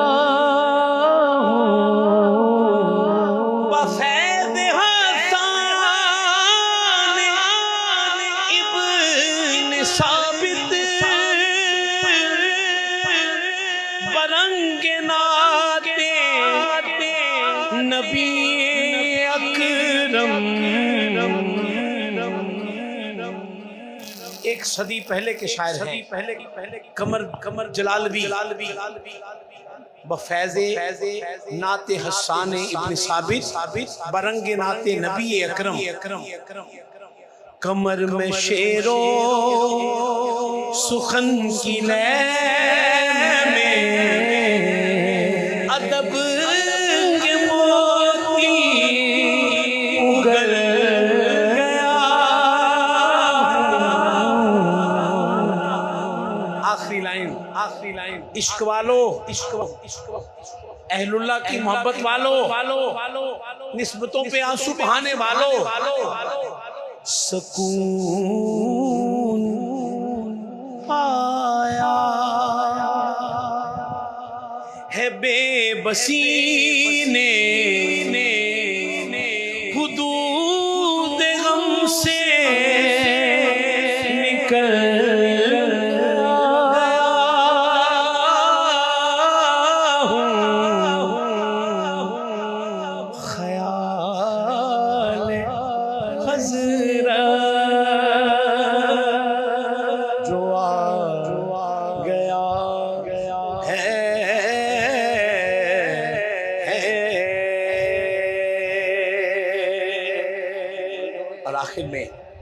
بفید حسان ابن ثابت برنگ ناتے نبی اکرم، ایک صدی پہلے کے شاعر ہیں قمر جلالوی، بفیض نعت حسان ابن ثابت برنگ نعت نبی اکرم، کمر میں شعر و سخن کی لے میں ادب کے موتی اگل گیا۔ آخری لائن عشق والو، اہل اللہ کی محبت والو، نسبتوں پہ آنسو بہانے والو، سکون آیا ہے بے بسی نے حدود غم سے نکل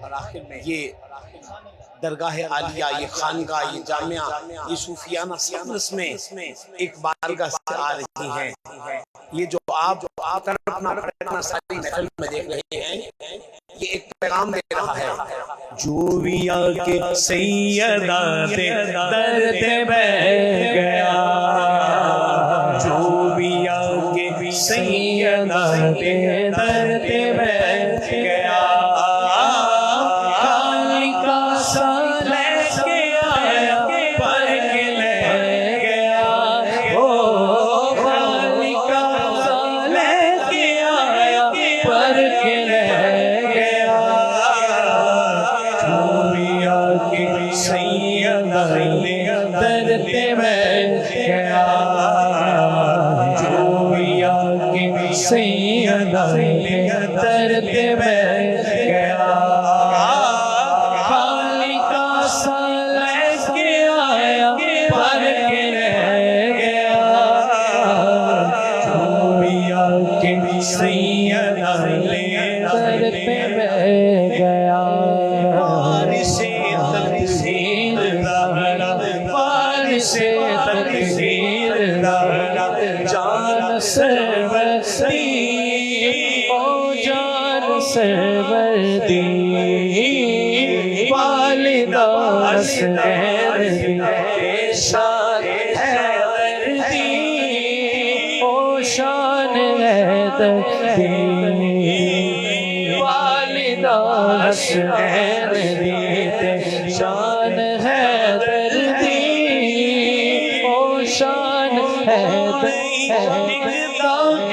اور آخر میں یہ درگاہ عالیہ، یہ خانقاہ، یہ جامعہ، یہ صوفیانہ سرپلس میں ایک بارگاہ سے آ رہی ہیں. یہ جو آپ اپنا ساری محفل میں دیکھ رہے ہیں، یہ ایک پیغام دے رہا ہے. جو بھی آ کے سیدہ دے درد بہ گیا، جو بھی آ کے سیدہ دے درد بہ گیا، والدہ شان حیدردی، او شان حیدردی، والدہ حیدردی، شان حیدردی، او شان حیدردی.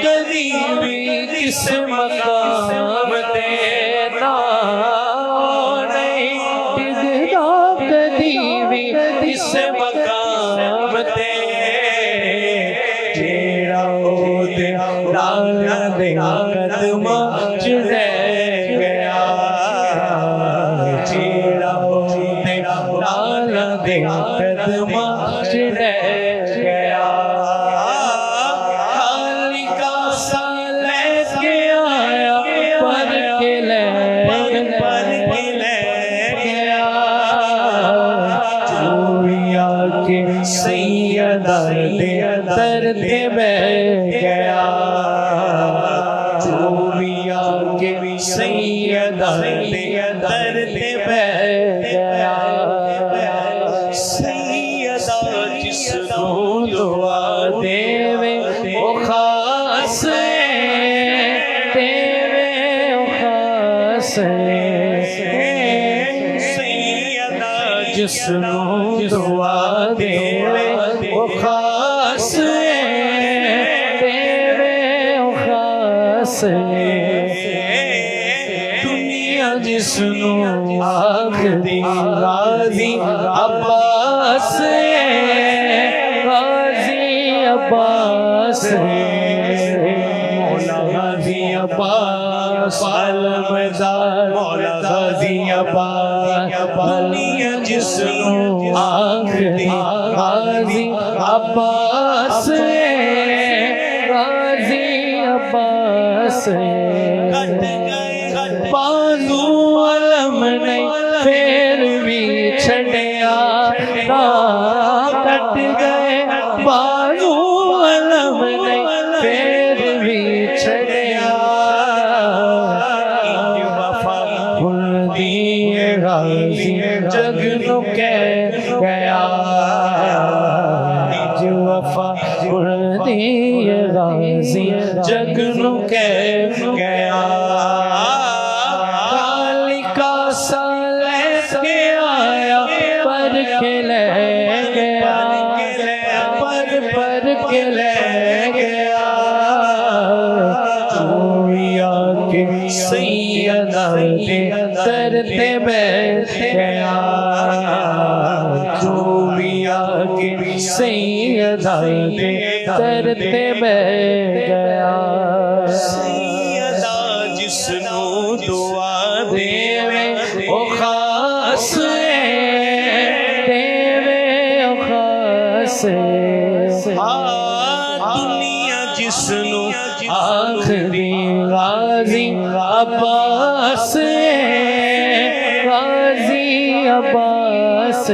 کبھی بھی کس مقام دینا اس مقام تے جیڑا او دے لالا دے قدماں چ رہ گیا، جیڑا او دے لالا دے قدماں چ رہ گیا. خالقہ سا لے کے آیا، پر کے لے سیدہ دے درد بہ گیا، جو بھی آ کے سیدہ دے درد بہ گیا. سیدہ جس کو دعا دیوے او خاص دیوے او خاص، سیدہ جس کو دعا دیوے او خاص دیوے او خاص. دنیا جس نو آخدی غازی عباس، غازی عباس، مولا غازی عباس علمدار، مولا غازی عباس. دنیا جس نو آخدی غازی عباس، غازی عباس. بازو علم نہیں پھر بھی چھڑیا، کٹ گئے بازو علم نہیں پھر بھی چھڑیا. وفا بھول دیے غازی جگ نو کہہ گیا، وفا بھول دیے غازی جگ نو کہہ گیا. خالقہ کے آیا پر کے لے گیا پر کے لے گیا چوڑیا کے سیدہ دے کرتے بیٹھ گیا چوڑیا کے سیدہ دے کرتے بیٹھ گیا سیدہ جس نو دعا دیوے او خاص دیوے او خاص دنیا جس نو آخری غازی عباس غازی عباس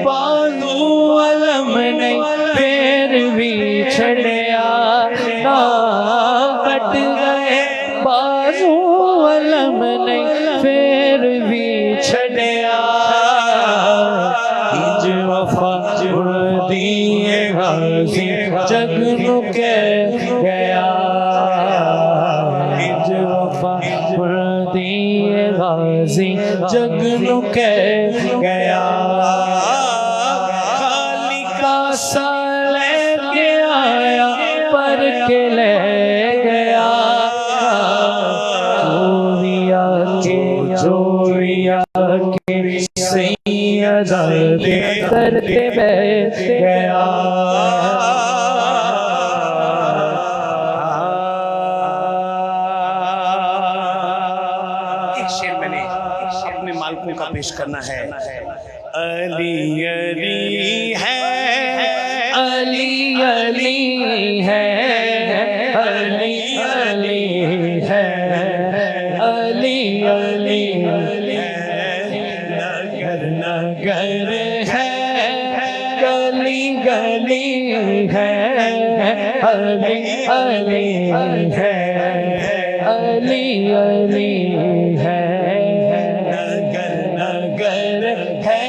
بازو علم نہیں پھر بھی چھڑیا نہ کٹ گئے بازو علم نہیں پھر بھی چھڑیا ہج وفا دیے غازی جگ نو کہہ گیا ہج وفا دیے غازی جگ نو کہہ گیا کا سا لے کے آیا پر کے لے گیا چوریا کے سیدہ دے کرتے بیٹھ گیا ایک شعر میں نے اپنے مالکوں کا پیش کرنا ہے علی علی ہے علی علی ہے علی علی ہے علی علی نگر نگر ہے گلی گلی ہے علی علی ہے علی علی ہے نگر نگر ہے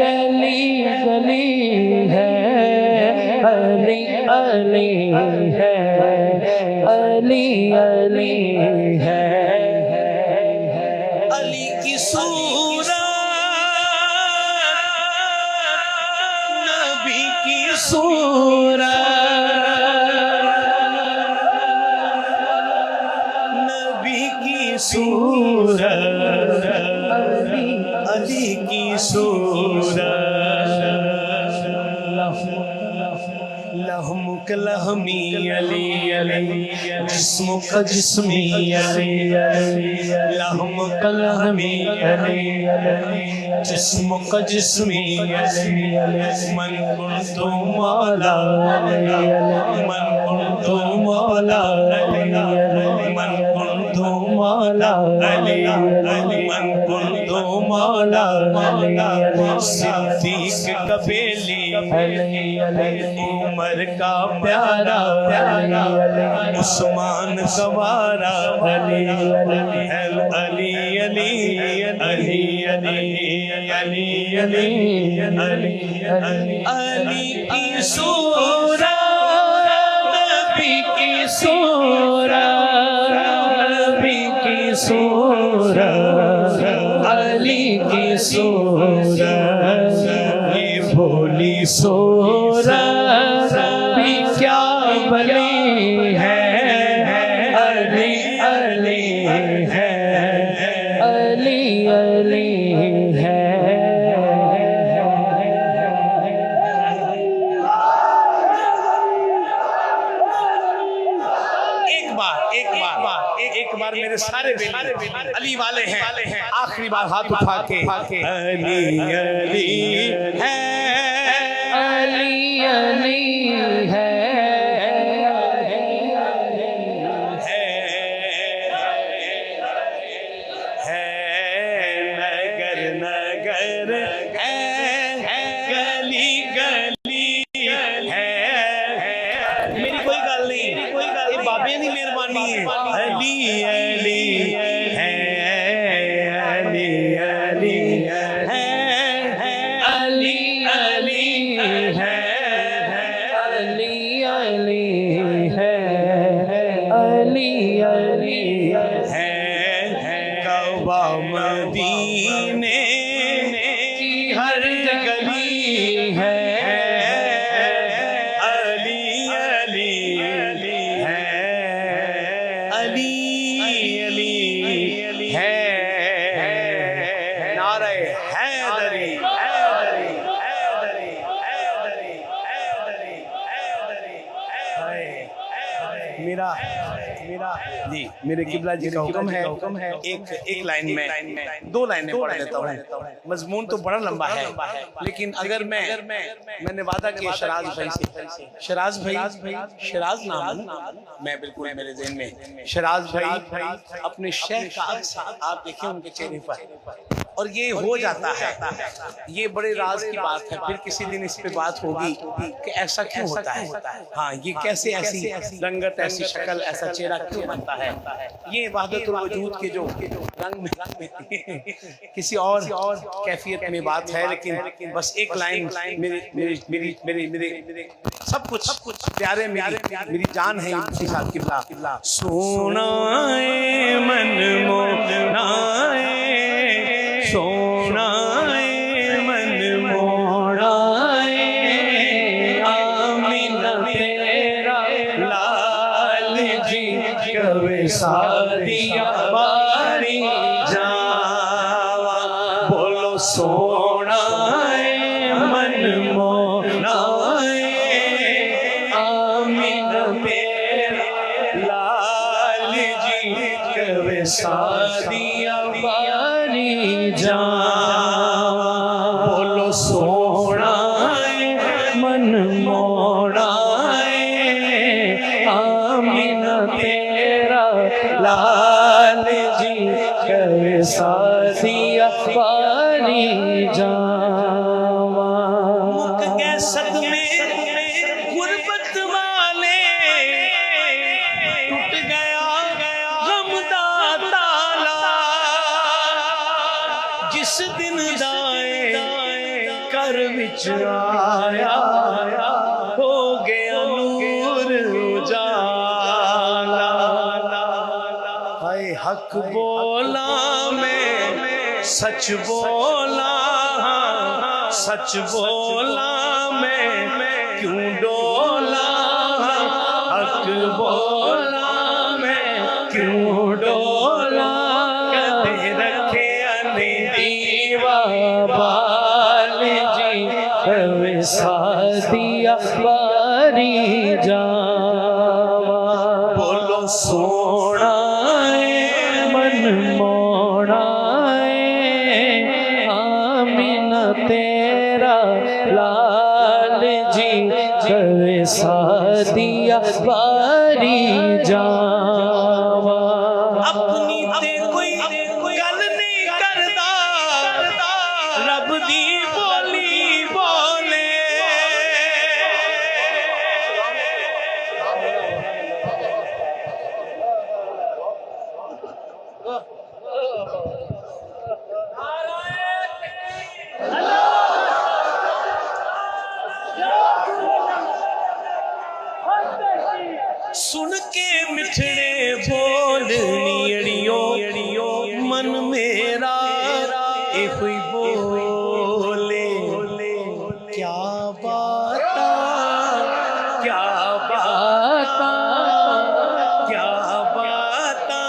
گلی گلی ہے علی علی ہے علی علی ہے علی کی صورت نبی کی نبی کی صورت علی کی صورت لحمک لحمی علی علی جسمک جسمی علی علی لحمک لحمی علی علی جسمک جسمی علی من کنت مولا علی من کنت مولا علی من کنت مولا علی من کنت مولا علی صدیق کبیلی عمر کا پیارا عثمان کمارا علی علی علی علی علی علی علی علی کی صورت نبی کی صورت نبی کی صورت علی کی صورت یہ بھولی صورت بھی کیا بلی ہے علی علی ہے علی علی ہے ایک بار میرے سارے علی والے ہیں آخری بار ہاتھ اٹھا کے علی علی ہے علی علی ہے نگر نگر ہے گلی گلی ہے میری کوئی گل نہیں یہ بابے نہیں مہربانی ہے علی علی ہے علی علی ہے علی علی ہے مدینے کی ہر گلی ہے علی علی ہے علی علی ہے نعرہ حیدری حیدری حیدری حیدری حیدری حیدری میرا جی میرے قبلہ جی کا حکم ہے ایک لائن میں 2 لائنیں پڑھ لیتا ہوں مضمون تو بڑا لمبا ہے لیکن اگر میں نے وعدہ کیا شراز بھائی سے شراز نام میں بالکل میرے ذہن میں شراز بھائی اپنے شیخ کا عکس آپ دیکھیں ان کے چہرے پر اور یہ ہو جاتا ہے یہ بڑے راز کی بات ہے پھر کسی دن اس پہ بات ہوگی کہ ایسا کیوں ہوتا ہے ہاں یہ کیسے ایسی رنگت ایسی شکل ایسا چہرہ کیوں بنتا ہے یہ وحدت الوجود کے جو رنگ میں کسی اور کیفیت میں بات ہے لیکن بس ایک لائن میری سب کچھ پیارے میری جان ہے قبلہ سونا من مونا سونا من موڑا آمینہ تیرا لال جی کبھی سادیا باری جاوا بولو سونا من موڑا آمینہ تیرا لال جی کبھی سادیا باری بولو سونا من موڑا آمینہ تیرا لال جی کبھی سادیا باری مک گئے صدمے غربت والے ٹوٹ گیا غم دا تالا جس دن دائے کر وچ آیا ہو گیا نور اجالا ہائے حق بولا میں سچ بولا سچ بولا میں کیوں ڈولا حق بولا میں کیوں ڈولا کدے رکھے انی دیوا بال جی کبھی سادیا باری جاوا بولو سونا من موڑا آمینہ تیرا لال جی کبھی سادیا باری جاوا اپنی تے کوئی گل نہیں کردا رب دی بولی بولے سن کے مٹھڑے بول نیڑیوں من میرا اے ہوئی بولے کیا باتا کیا باتا کیا باتا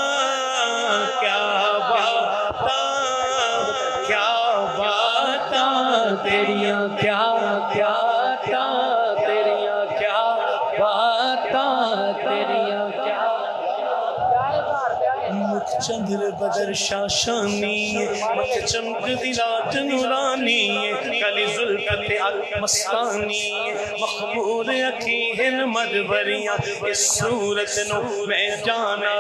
کیا باتا کیا باتا تیریاں کیا کیا تیریاں کیا باتا تیریاں کیا مکھ چندر بدر شاشانی مکھ چمک دلات نورانی کلی ذلفت اک مستانی مخمور اکیہن مدبریاں اس صورت نو میں جانا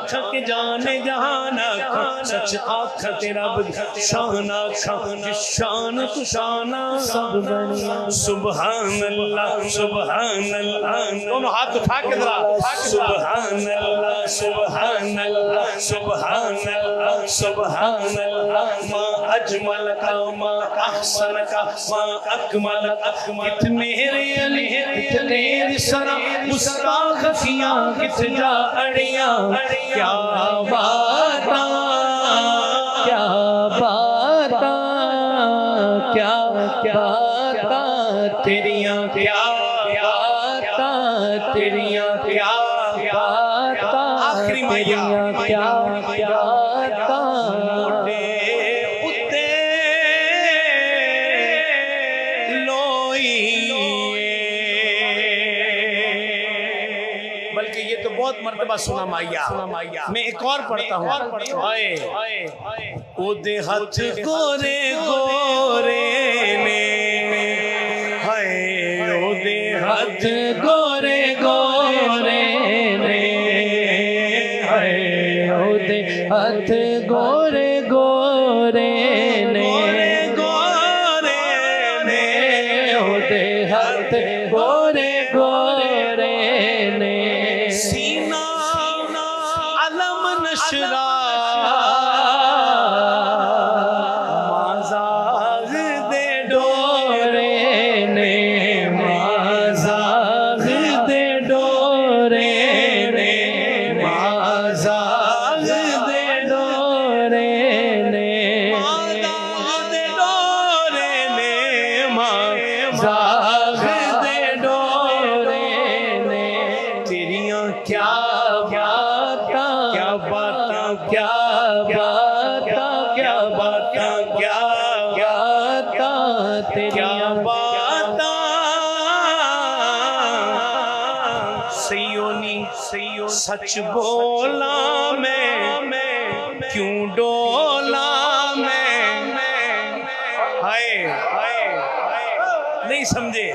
کھک جانے جہانا کھک سچ آکھ تیرا بد شانا کھک جس شان تو شانا سب بنیا سبحان اللہ سبحان اللہ دونوں ہاتھ اٹھا کے ذرا سبحان اللہ سبحان اللہ سبحان اللہ سبحان اللہ ما اجمل کا ما احسن کا ما اکمل کتنے علی کتنے سرا گستاخیاں کت جا اڑیاں کیا باتاں باتاں تیریاں کیا باتاں تیریاں کیا باتاں تیریاں کیا باتاں بلکہ یہ تو بہت مرتبہ سنا مائیا، میں ایک اور پڑھتا ہوں. او دے ہاتھ گورے گورے نے، او دے ہاتھ گورے گورے نے، او دے ہاتھ گورے گورے نے، او دے ہاتھ گورے گورے نے، سینہ علم نشرا مازاغ دے ڈورے نے، مازاغ دے ڈورے نے، مازاغ دے ڈورے نے، مازاغ دے ڈورے نے، مازاغ دے ڈورے نے، تیریاں کیا باتاں کیا باتاں کیا باتاں کیا باتاں کیا باتاں تیریاں باتاں سیونی سچ بولا میں کیوں ڈولا میں ہائے نہیں سمجھے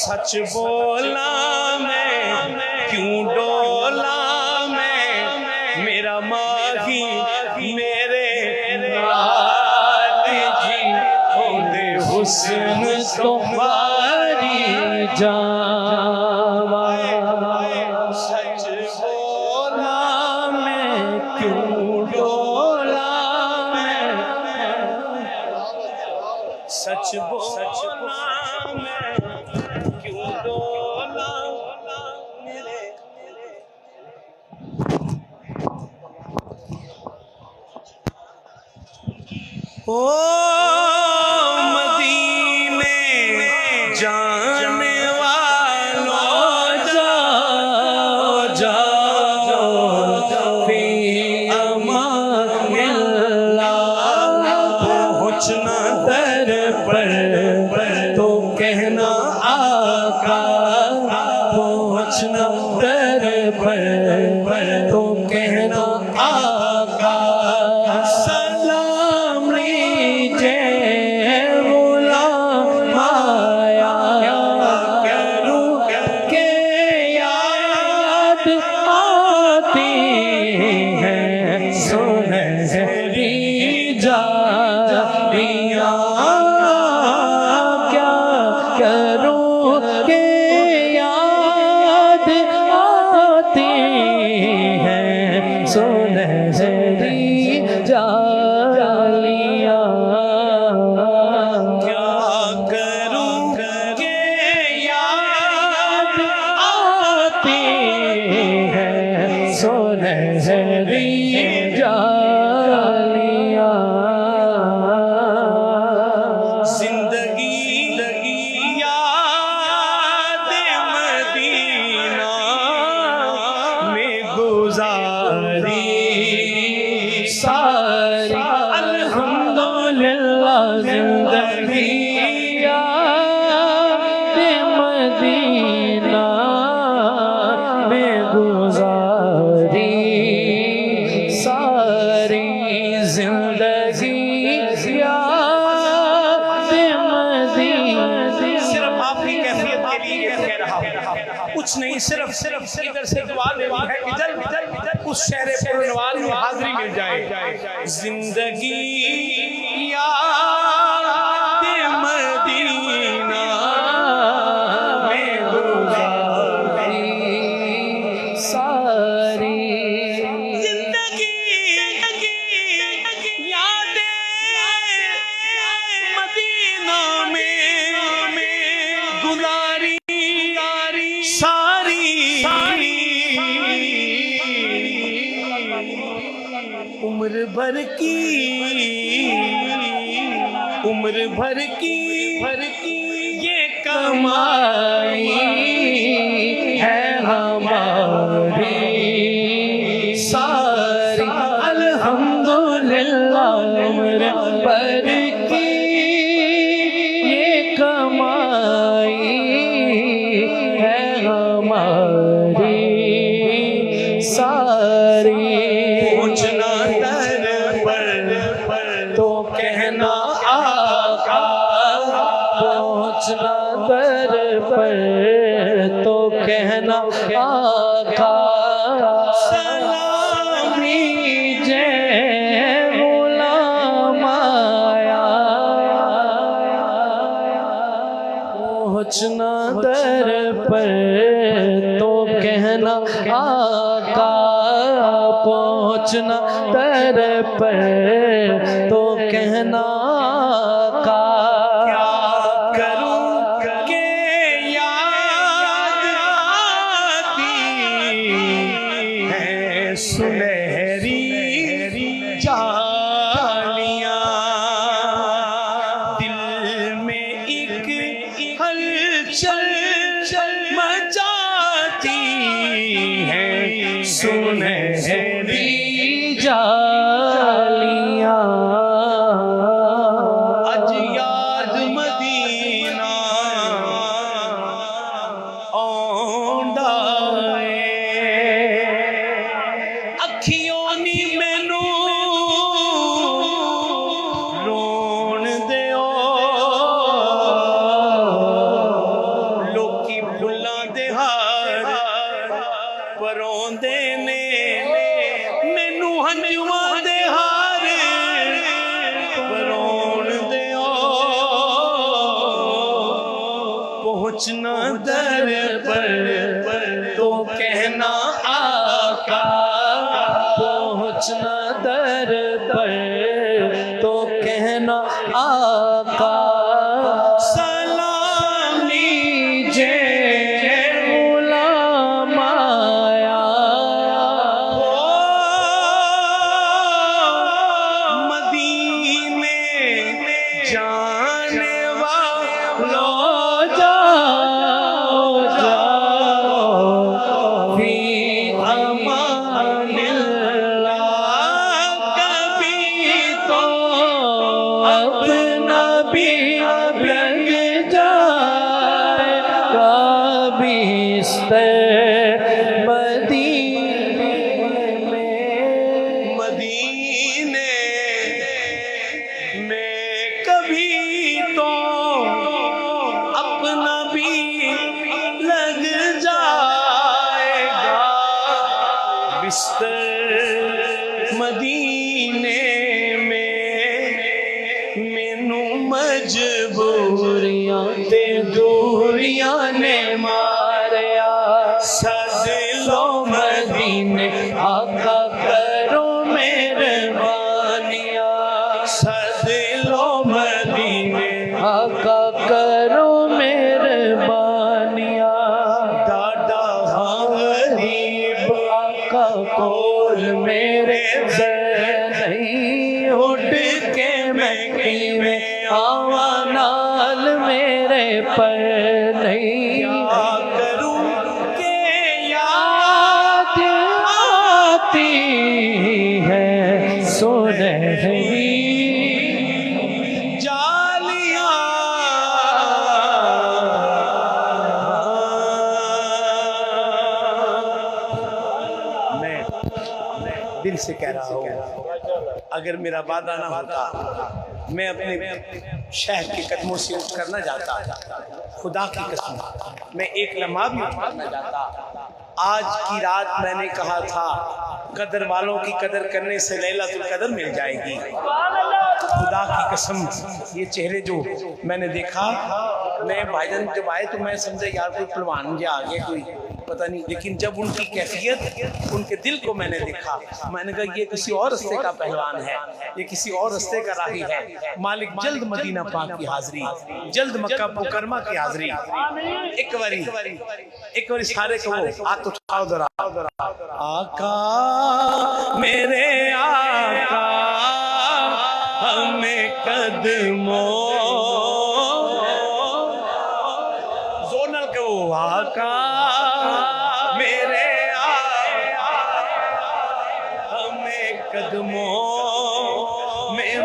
سچ بولا میں کیوں ڈولا میں میرا ماہی میرے نال جی دے حسن تمہاری جاواں سچ بولا میں کیوں ڈولا میں سچ بولا میں کیوں ڈولا میرے او مدینے جانے والوں جاؤ فی امان اللہ پہنچنا در پر تو کہنا آقا پہنچنا در پر تو کہنا آقا سلام لیجے غلام آیا کروں کہ یاد آتی ہے سنہری جاریاں کیا کروں کہ یاد آتی ہے سنہری جالیاں کیا کروں کہ یاد آتی ہے سنہری جالیاں زندگی یاد مدینہ میں گزاری ساری الحمدللہ زندگی یاد مدینہ میں گزاری ساری زندگی یاد مدینہ صرف آپ کی کیفیت کے لیے یہ کہہ رہا ہوں، کچھ نہیں، صرف ادھر سے دعا دینا ہے کہ جلد اس شہر پرنوار میں حاضری مل جائے. زندگی یاد مدینہ میں گزاری ساری زندگی یاد مدینہ میں گزاری ساری عمر بھر کی عمر بھر کی یہ کمائی ہے ہماری ساری الحمدللہ عمر بھر کی یہ کمائی ہے ہماری ساری پہنچنا در پر تو کہنا آقا پہنچنا در پر تو کہنا آقا سلامی جے غلام آیا پہنچنا در پر تو کہنا آقا پہنچنا در پر تو کہنا آقا سنہری جالیاں دل میں ایک ہلچل مچاتی ہیں سنہری جالیاں اج یاد مدینہ آندا اکھیوں نی مینوں رون دیو لوکی بھلاں دے ہار پروندے نے مینوں ہنجواں دے ہار پرون دیو پہنچنا در پر تو کہنا آقا پہنچنا در پر تو کہنا آقا سلام لیجے غلام آیا مدینے جانے والوں جاؤ جاؤ فی امان اللہ کبھی تو اپنا بھی لگ جائے کبھی مدینے میں مدینے میں کبھی تو اپنا بھی لگ جائے گا بستر مدینے میں مینوں مجبوریاں تے دوریاں نے ماریا سد لو مدینے آقا کرو مہربانیاں سد لو مدینے آقا کرو مہربانیاں ڈاڈا غریب آقا کول میرے زر نہیں اٹھ کے میں کیویں آواں نال میرے پر نہیں کیا کروں کہ یاد آتی ہے سنہری جالیاں میں دل سے کہہ رہا ہوں اگر میرا وعدہ نہ ہوتا میں اپنے شہر کے قدموں سے اٹھ کر نہ جاتا خدا کی قسم میں ایک لمحہ بھی اٹھ کر نہ جاتا آج کی رات میں نے کہا تھا قدر والوں کی قدر کرنے سے لیلۃ القدر مل جائے گی خدا کی قسم یہ چہرے جو میں نے دیکھا میں بھائی جان جب آئے تو میں سمجھا یار کوئی پلوان جا آگے کوئی پتہ نہیں لیکن جب ان کی کیفیت ان کے دل کو میں نے دیکھا میں نے کہا یہ کسی اور رستے کا پہلوان ہے یہ کسی اور رستے کا راہی ہے مالک جلد مدینہ پاک کی حاضری جلد مکہ مکرمہ کی حاضری ایک باری سارے کہو ہاتھ اٹھاؤ ذرا آقا میرے آقا ہمیں قدموں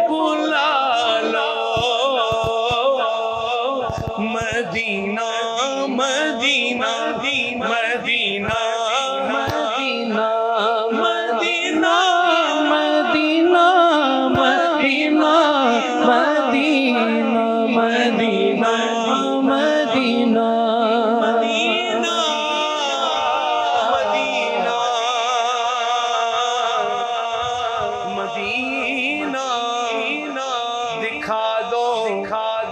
بلا لو مدینہ مدینہ مدینہ مدینہ مدینہ مدینہ مدینہ مدینہ مدینہ مدینہ مدینہ دکھا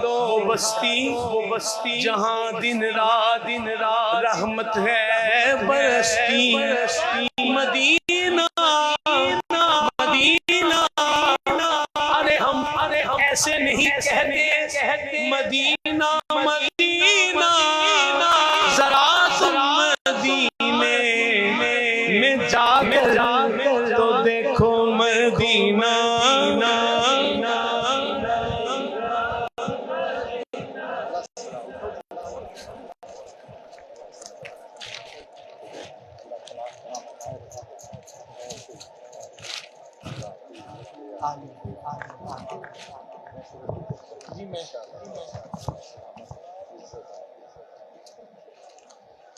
دو وہ بستی جہاں دن رات رحمت ہے برستی مدینہ مدینہ ارے ہم ایسے نہیں کہتے مدینہ مدینہ ذرا تم مدینے میں جا کر تو دیکھو مدینہ جی میں